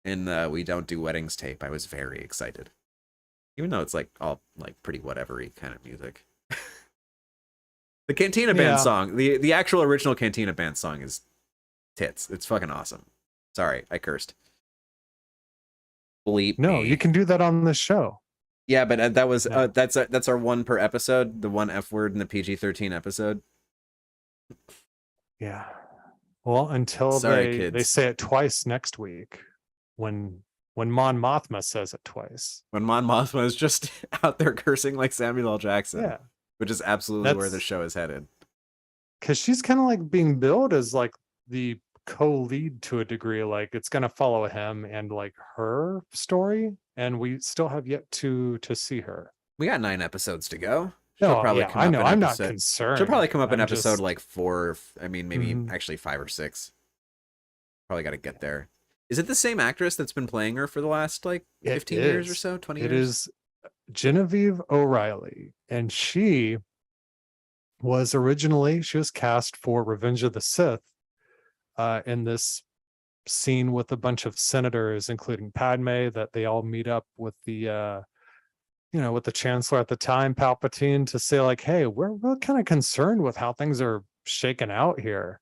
in the We Don't Do Weddings tape, I was very excited. Even though it's like all like pretty whatevery kind of music. The Cantina Band song, the actual original Cantina Band song is tits. It's fucking awesome. Sorry, I cursed. Bleep No, me. you can do that on the show. Yeah, but that was No. that's our one per episode, the one F word in the PG-13 episode. Yeah. Well, until Sorry, they kids. say it twice next week, when Mon Mothma says it twice. When Mon Mothma is just out there cursing like Samuel L. Jackson, Yeah, which is absolutely where the that's show is headed. because she's kind of like being billed as like the co-lead to a degree. Like it's gonna follow him and like her story, and we still have yet to see her. We got 9 episodes to go. She'll No, probably yeah, come I up know. in I'm not episode- concerned. She'll probably come up in I'm episode just- like 4. I mean, maybe Mhm. actually 5 or 6. Probably got to get there. Is it the same actress that's been playing her for the last like 15 years or so? 20 years? It is Genevieve O'Reilly, and she was cast for Revenge of the Sith in this scene with a bunch of senators, including Padme, that they all meet up with the with the chancellor at the time, Palpatine, to say like, hey, we're kind of concerned with how things are shaken out here.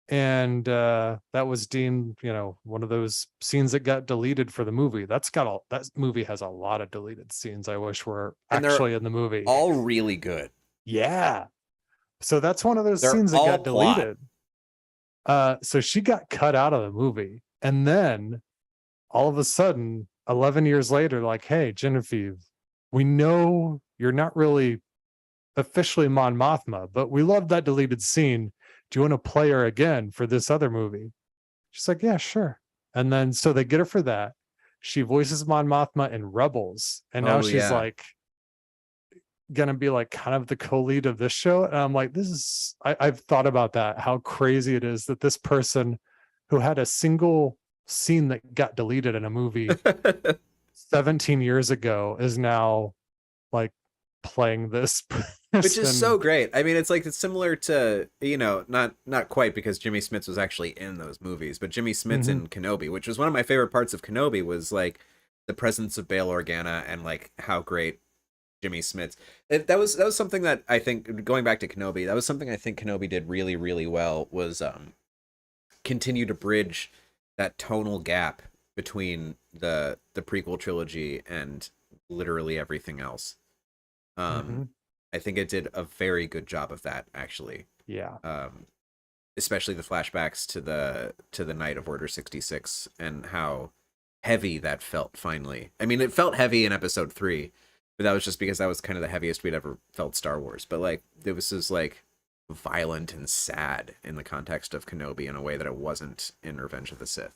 And that was deemed, one of those scenes that got deleted for the movie. That movie has a lot of deleted scenes I wish were And they're actually in the movie. all really good. Yeah. So that's one of those They're scenes that all got plot. deleted. So she got cut out of the movie. And then all of a sudden, 11 years later, like, hey, Genevieve, we know you're not really officially Mon Mothma, but we love that deleted scene. Do you want to play her again for this other movie? She's like, yeah, sure. And then so they get her for that. She voices Mon Mothma in Rebels. And now she's yeah. like gonna be like kind of the co-lead of this show. And I'm like, I've thought about that, how crazy it is that this person who had a single scene that got deleted in a movie 17 years ago is now like playing this Which is so great. I mean, it's similar to, not quite, because Jimmy Smits was actually in those movies, but Jimmy Smits in Kenobi, which was one of my favorite parts of Kenobi, was like the presence of Bail Organa and like how great Jimmy Smits. That was something that I think, going back to Kenobi, that was something I think Kenobi did really, really well, was continue to bridge that tonal gap between the prequel trilogy and literally everything else. I think it did a very good job of that, actually. Yeah. Especially the flashbacks to the night of Order 66 and how heavy that felt finally. I mean, it felt heavy in episode 3, but that was just because that was kind of the heaviest we'd ever felt Star Wars. But like, it was just like violent and sad in the context of Kenobi in a way that it wasn't in Revenge of the Sith.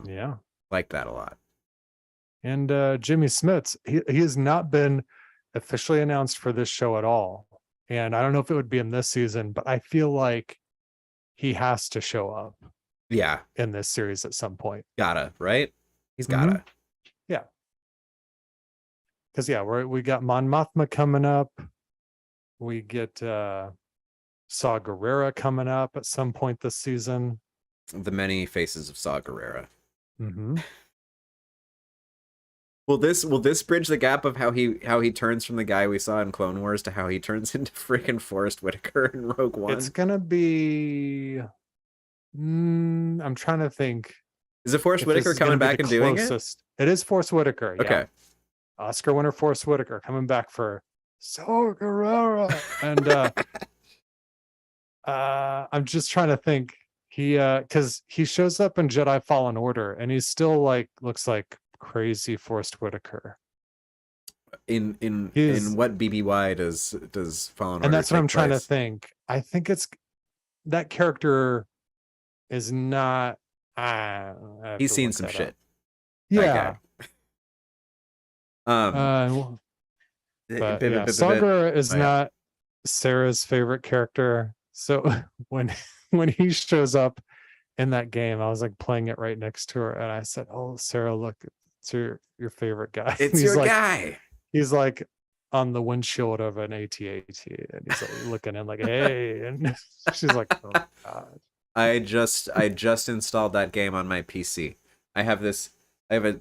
Yeah. Like that a lot. And Jimmy Smits, he has not been officially announced for this show at all. And I don't know if it would be in this season, but I feel like he has to show up Yeah. in this series at some point. Gotta, right? He's gotta. Yeah. Because, yeah, we got Mon Mothma coming up. We get Saw Gerrera coming up at some point this season. The many faces of Saw Gerrera. Mm-hmm. Will this bridge the gap of how he turns from the guy we saw in Clone Wars to how he turns into freaking Forrest Whitaker in Rogue One? It's gonna be. I'm trying to think. Is it Forrest if this Whitaker is gonna coming be back the and doing it? closest. It is Forrest Whitaker. Yeah. Okay. Oscar winner Forrest Whitaker coming back for Saw Gerrera, and I'm just trying to think. He because he shows up in Jedi Fallen Order, and he's still like looks like crazy Forrest Whitaker. In what BBY does Fallen Order? And that's what I'm trying to place? think. I think it's that character is not. I have He's to seen look some that shit. up. Yeah. Um. But yeah, Saw Gerrera is not Sarah's favorite character. So when he shows up in that game, I was like playing it right next to her, and I said, "Oh, Sarah, look, it's your favorite guy. It's your guy." He's like on the windshield of an AT-AT, and he's like looking in like, "Hey," and she's like, "Oh God." I just installed that game on my PC. I have a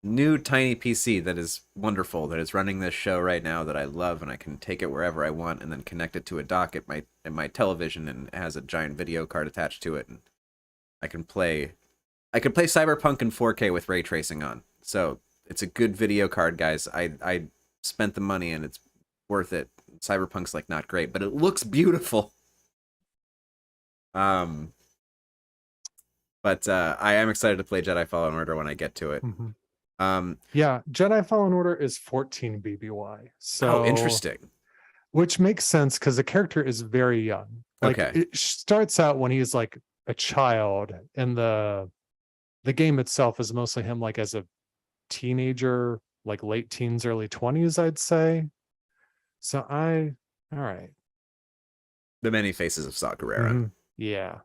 new tiny PC that is wonderful, that is running this show right now, that I love, and I can take it wherever I want and then connect it to a dock at my television, and it has a giant video card attached to it, and I can play. I could play Cyberpunk in 4K with ray tracing on. So it's a good video card, guys. I spent the money and it's worth it. Cyberpunk's like not great, but it looks beautiful. But I am excited to play Jedi Fallen Order when I get to it. Yeah, Jedi Fallen Order is 14 BBY. So interesting. Which makes sense because the character is very young. Like it starts out when he's like a child, and the game itself is mostly him like as a teenager, like late teens, early 20s, I'd say. So all right. The Many Faces of Saw Gerrera. Yeah.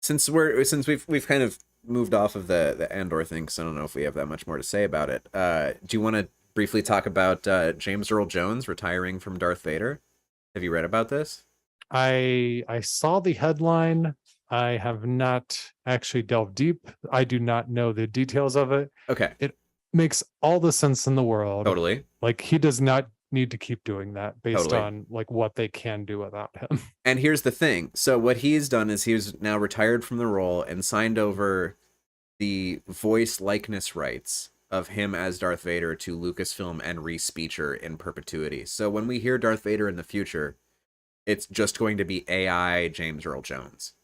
Since we've kind of moved off of the Andor thing, because I don't know if we have that much more to say about it. Do you want to briefly talk about James Earl Jones retiring from Darth Vader? Have you read about this? I saw the headline. I have not actually delved deep. I do not know the details of it. Okay. It makes all the sense in the world. Totally. Like, he does not need to keep doing that based on like what they can do without him. And here's the thing. So what he's done is he's now retired from the role and signed over the voice likeness rights of him as Darth Vader to Lucasfilm and Reese Beecher in perpetuity. So when we hear Darth Vader in the future, it's just going to be AI James Earl Jones.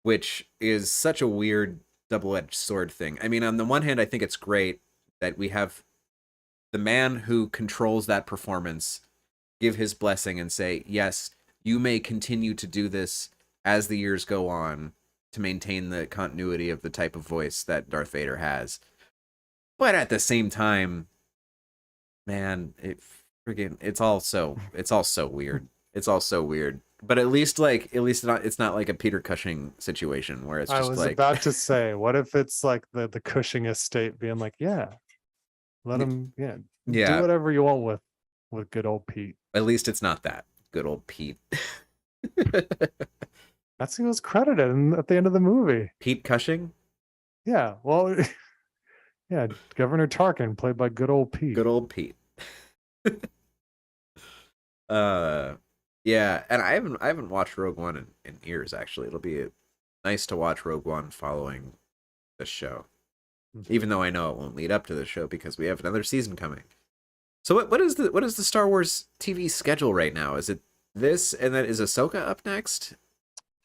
Which is such a weird double-edged sword thing. I mean, on the one hand, I think it's great that we have the man who controls that performance give his blessing and say, yes, you may continue to do this as the years go on to maintain the continuity of the type of voice that Darth Vader has. But at the same time, man, it's all so weird. It's all so weird. But at least it's not like a Peter Cushing situation where it's just I was like about to say, what if it's like the Cushing estate being like, yeah, let him, do whatever you want with good old Pete. At least it's not that good old Pete. That's who was credited at the end of the movie. Pete Cushing? Yeah, well, yeah, Governor Tarkin, played by good old Pete. Good old Pete. Yeah, and I haven't watched Rogue One in years, actually. It'll be nice to watch Rogue One following this show. Even though I know it won't lead up to the show because we have another season coming. So what is the Star Wars TV schedule right now? Is it this, and then is Ahsoka up next?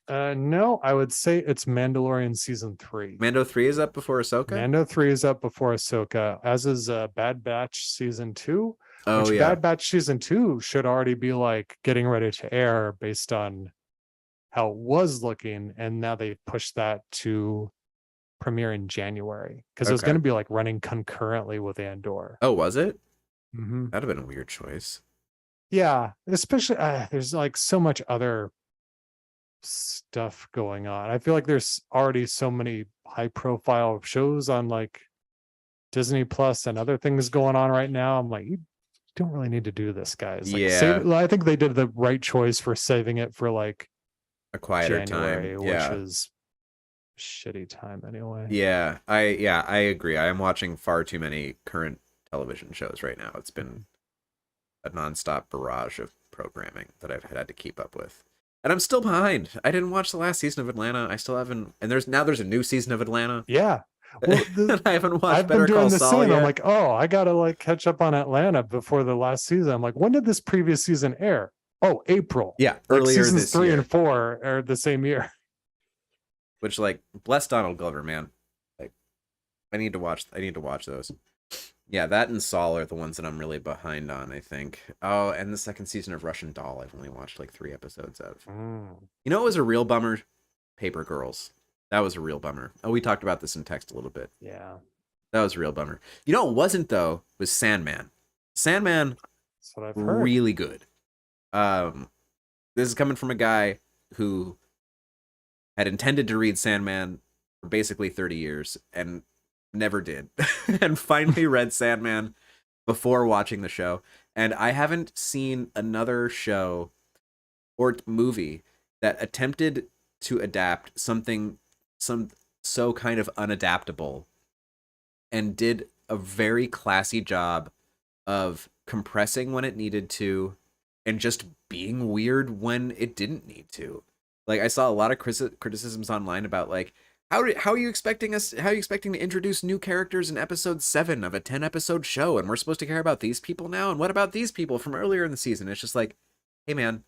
No, I would say it's Mandalorian season 3. Mando 3 is up before Ahsoka? Mando 3 is up before Ahsoka, as is Bad Batch season 2. Oh, which yeah. Bad Batch season 2 should already be like getting ready to air based on how it was looking, and now they pushed that to premiere in January because it was going to be like running concurrently with Andor. Oh, was it? Mm-hmm. That'd have been a weird choice. Yeah, especially there's like so much other stuff going on. I feel like there's already so many high profile shows on like Disney Plus and other things going on right now. I'm like, you don't really need to do this, guys. Like, I think they did the right choice for saving it for like a quieter January, time, which is shitty time anyway. Yeah, I agree. I am watching far too many current television shows right now. It's been a nonstop barrage of programming that I've had to keep up with. And I'm still behind. I didn't watch the last season of Atlanta. I still haven't. And there's a new season of Atlanta. Yeah. Well, I haven't watched I've Better been doing Call the Saul same. yet. I'm like, oh, I gotta like catch up on Atlanta before the last season. I'm like, when did this previous season air? Oh, April. Yeah, like earlier seasons this 3 year. and 4 aired the same year. Which, like, bless Donald Glover, man. Like, I need to watch those. Yeah, that and Saul are the ones that I'm really behind on, I think. Oh, and the second season of Russian Doll, I've only watched like 3 episodes of. You know what was a real bummer? Paper Girls. That was a real bummer. Oh, we talked about this in text a little bit. Yeah. That was a real bummer. You know what wasn't, though, was Sandman. Sandman, that's what I've heard. Really good. This is coming from a guy who had intended to read Sandman for basically 30 years and never did. And finally read Sandman before watching the show. And I haven't seen another show or movie that attempted to adapt something so kind of unadaptable and did a very classy job of compressing when it needed to and just being weird when it didn't need to. Like I saw a lot of criticisms online about like how are you expecting to introduce new characters in episode 7 of a 10 episode show, and we're supposed to care about these people now, and what about these people from earlier in the season? It's just like, hey man,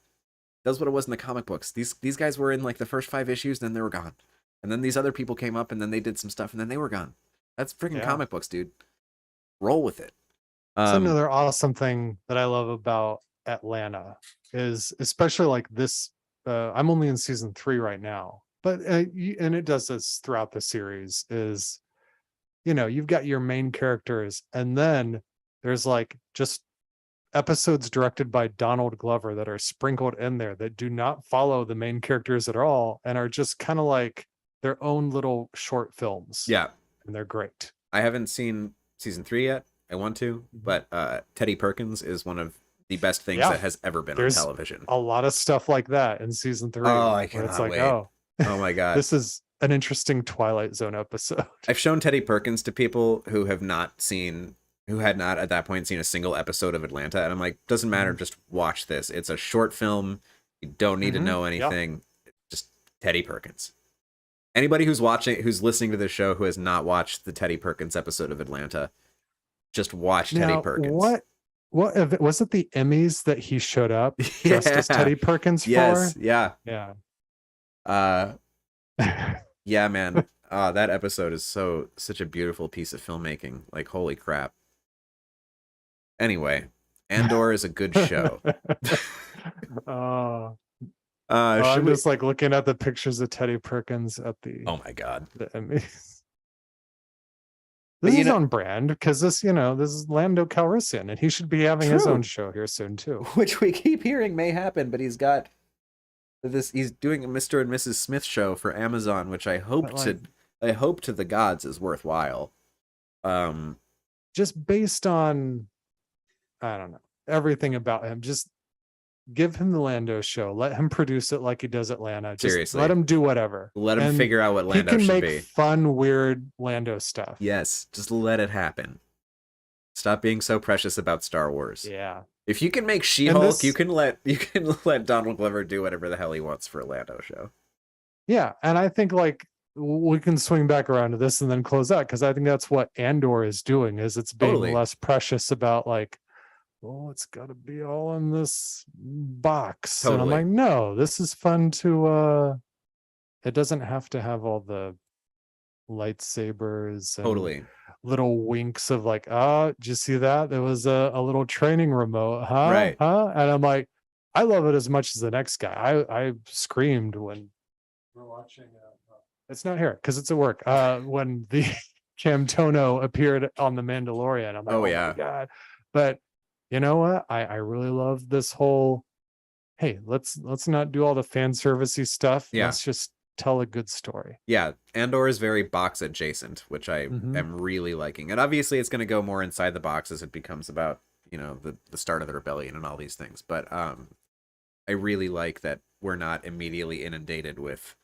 that's what it was in the comic books. These guys were in like the first 5 issues, then they were gone, and then these other people came up, and then they did some stuff, and then they were gone. That's freaking comic books, dude. Roll with it. It's another awesome thing that I love about Atlanta is especially like this. I'm only in season 3 right now, but and it does this throughout the series. Is you've got your main characters, and then there's like just episodes directed by Donald Glover that are sprinkled in there that do not follow the main characters at all and are just kind of like their own little short films. Yeah, and they're great. I haven't seen season 3 yet. I want to, but Teddy Perkins is one of the best things that has ever been on television. A lot of stuff like that in season 3. Oh, I cannot wait. Oh my god, this is an interesting Twilight Zone episode. I've shown Teddy Perkins to people who had not at that point seen a single episode of Atlanta, and I'm like, doesn't matter, just watch this. It's a short film. You don't need to know anything. Just Teddy Perkins. Anybody who's listening to this show who has not watched the Teddy Perkins episode of Atlanta, just watch Teddy Perkins. What was it? The Emmys that he showed up dressed as Teddy Perkins for? Yes, yeah. Yeah, man. That episode is such a beautiful piece of filmmaking. Like, holy crap. Anyway, Andor is a good show. I'm just like looking at the pictures of Teddy Perkins at the my god, the Emmys. This is on brand because this is Lando Calrissian, and he should be having his own show here soon too. Which we keep hearing may happen, but he's got this. He's doing a Mr. and Mrs. Smith show for Amazon, which I hope to the gods is worthwhile. Just based on, I don't know, everything about him. Just give him the Lando show. Let him produce it like he does Atlanta. Just seriously, let him do whatever. Let him figure out what Lando should be. He can make fun, weird Lando stuff. Yes, just let it happen. Stop being so precious about Star Wars. Yeah. If you can make She-Hulk, you can let Donald Glover do whatever the hell he wants for a Lando show. Yeah, and I think like we can swing back around to this and then close out, because I think that's what Andor is doing. Is it's being less precious about like, oh, it's got to be all in this box. Totally. And I'm like, no, this is fun to, it doesn't have to have all the lightsabers and little winks of like, did you see that? There was a little training remote, huh? Right. Huh? And I'm like, I love it as much as the next guy. I screamed when we're watching. It's not here because it's at work. When the Camtono appeared on The Mandalorian, I'm like, oh my God. But you know what? I really love this whole, hey, let's not do all the fan servicey stuff. Yeah. Let's just tell a good story. Yeah, Andor is very box adjacent, which I am really liking. And obviously it's going to go more inside the box as it becomes about, the start of the rebellion and all these things. But I really like that we're not immediately inundated with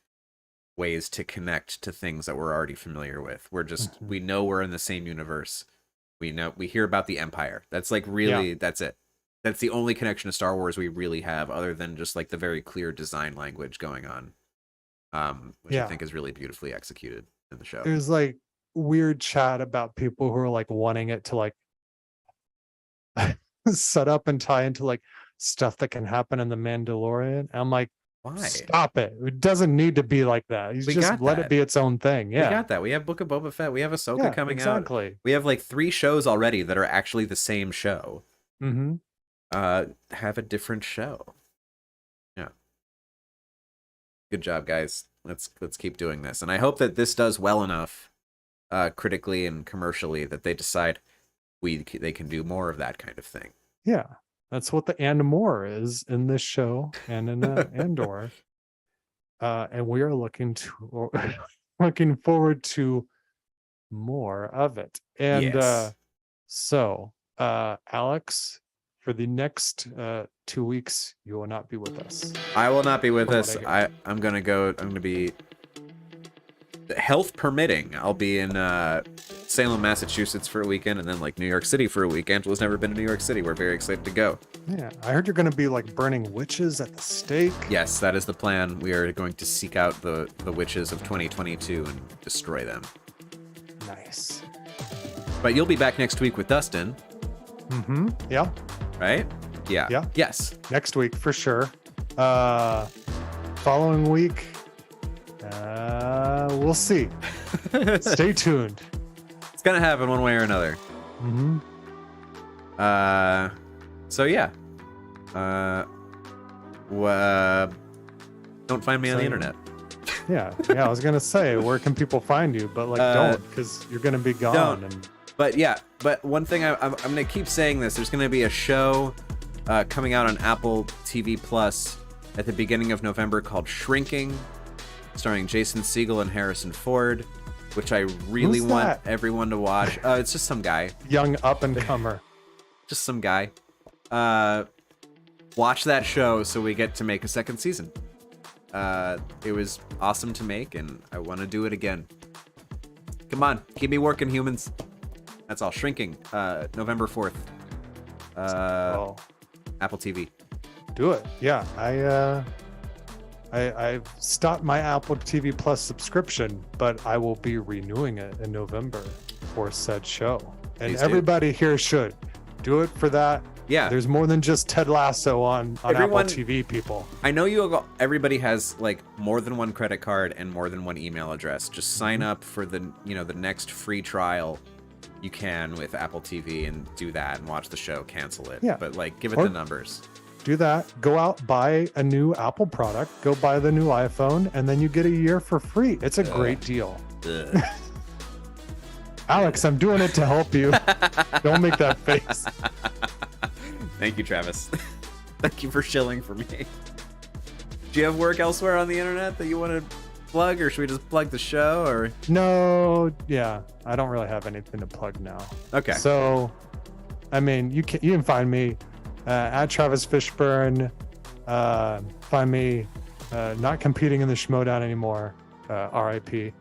ways to connect to things that we're already familiar with. We're just, we know we're in the same universe. We hear about the Empire. That's like really, that's it. That's the only connection to Star Wars we really have, other than just like the very clear design language going on, which I think is really beautifully executed in the show. There's like weird chat about people who are like wanting it to like set up and tie into like stuff that can happen in The Mandalorian. I'm like, why? Stop it. It doesn't need to be like that. You just let it be its own thing. Yeah. We got that. We have Book of Boba Fett. We have Ahsoka coming out. We have like 3 shows already that are actually the same show. Have a different show. Yeah. Good job, guys. Let's keep doing this. And I hope that this does well enough critically and commercially that they decide they can do more of that kind of thing. Yeah. That's what the and more is in this show and in Andor. And we are looking forward to more of it. And so, Alex, for the next 2 weeks, you will not be with us. I will not be with us. I'm going to be health permitting, I'll be in Salem, Massachusetts for a weekend, and then like New York City for a week. Angela's never been to New York City. We're very excited to go. Yeah, I heard you're going to be like burning witches at the stake. Yes, that is the plan. We are going to seek out the witches of 2022 and destroy them. Nice. But you'll be back next week with Dustin. Mm-hmm. Yeah. Right? Yeah. Yeah. Yes. Next week for sure. Following week, we'll see. Stay tuned. It's gonna happen one way or another. Mm-hmm. So yeah. Don't find me on the internet. Yeah. I was gonna say, where can people find you? But like, don't, because you're gonna be gone. Don't. And But one thing I'm gonna keep saying this. There's gonna be a show coming out on Apple TV Plus at the beginning of November called Shrinking, starring Jason Segel and Harrison Ford, which I really Who's want that? everyone to watch. It's just some guy. young up and comer. Just some guy. Watch that show so we get to make a second season. It was awesome to make, and I want to do it again. Come on, keep me working, humans. That's all. Shrinking. November 4th. Oh, Apple TV. do it. Yeah. I've stopped my Apple TV Plus subscription, but I will be renewing it in November for said show. And Please do. everybody here should do it for that. Yeah. There's more than just Ted Lasso on Everyone- Apple TV, people. I know everybody has like more than one credit card and more than one email address. Just sign up for the next free trial you can with Apple TV and do that and watch the show, cancel it. Yeah. But like give it Or- the numbers. Do that. Go out, buy a new Apple product, go buy the new iPhone, and then you get a year for free. It's a great deal. Ugh. Alex, I'm doing it to help you. Don't make that face. Thank you, Travis. Thank you for shilling for me. Do you have work elsewhere on the internet that you want to plug, or should we just plug the show? Or No, yeah, I don't really have anything to plug now. okay, So, I mean, you can find me at Travis Fishburne. Find me not competing in the Schmodown anymore. RIP.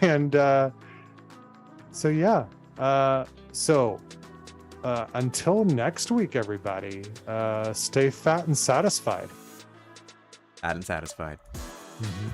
And so yeah. Until next week, everybody. Stay fat and satisfied. Fat and satisfied. Mhm.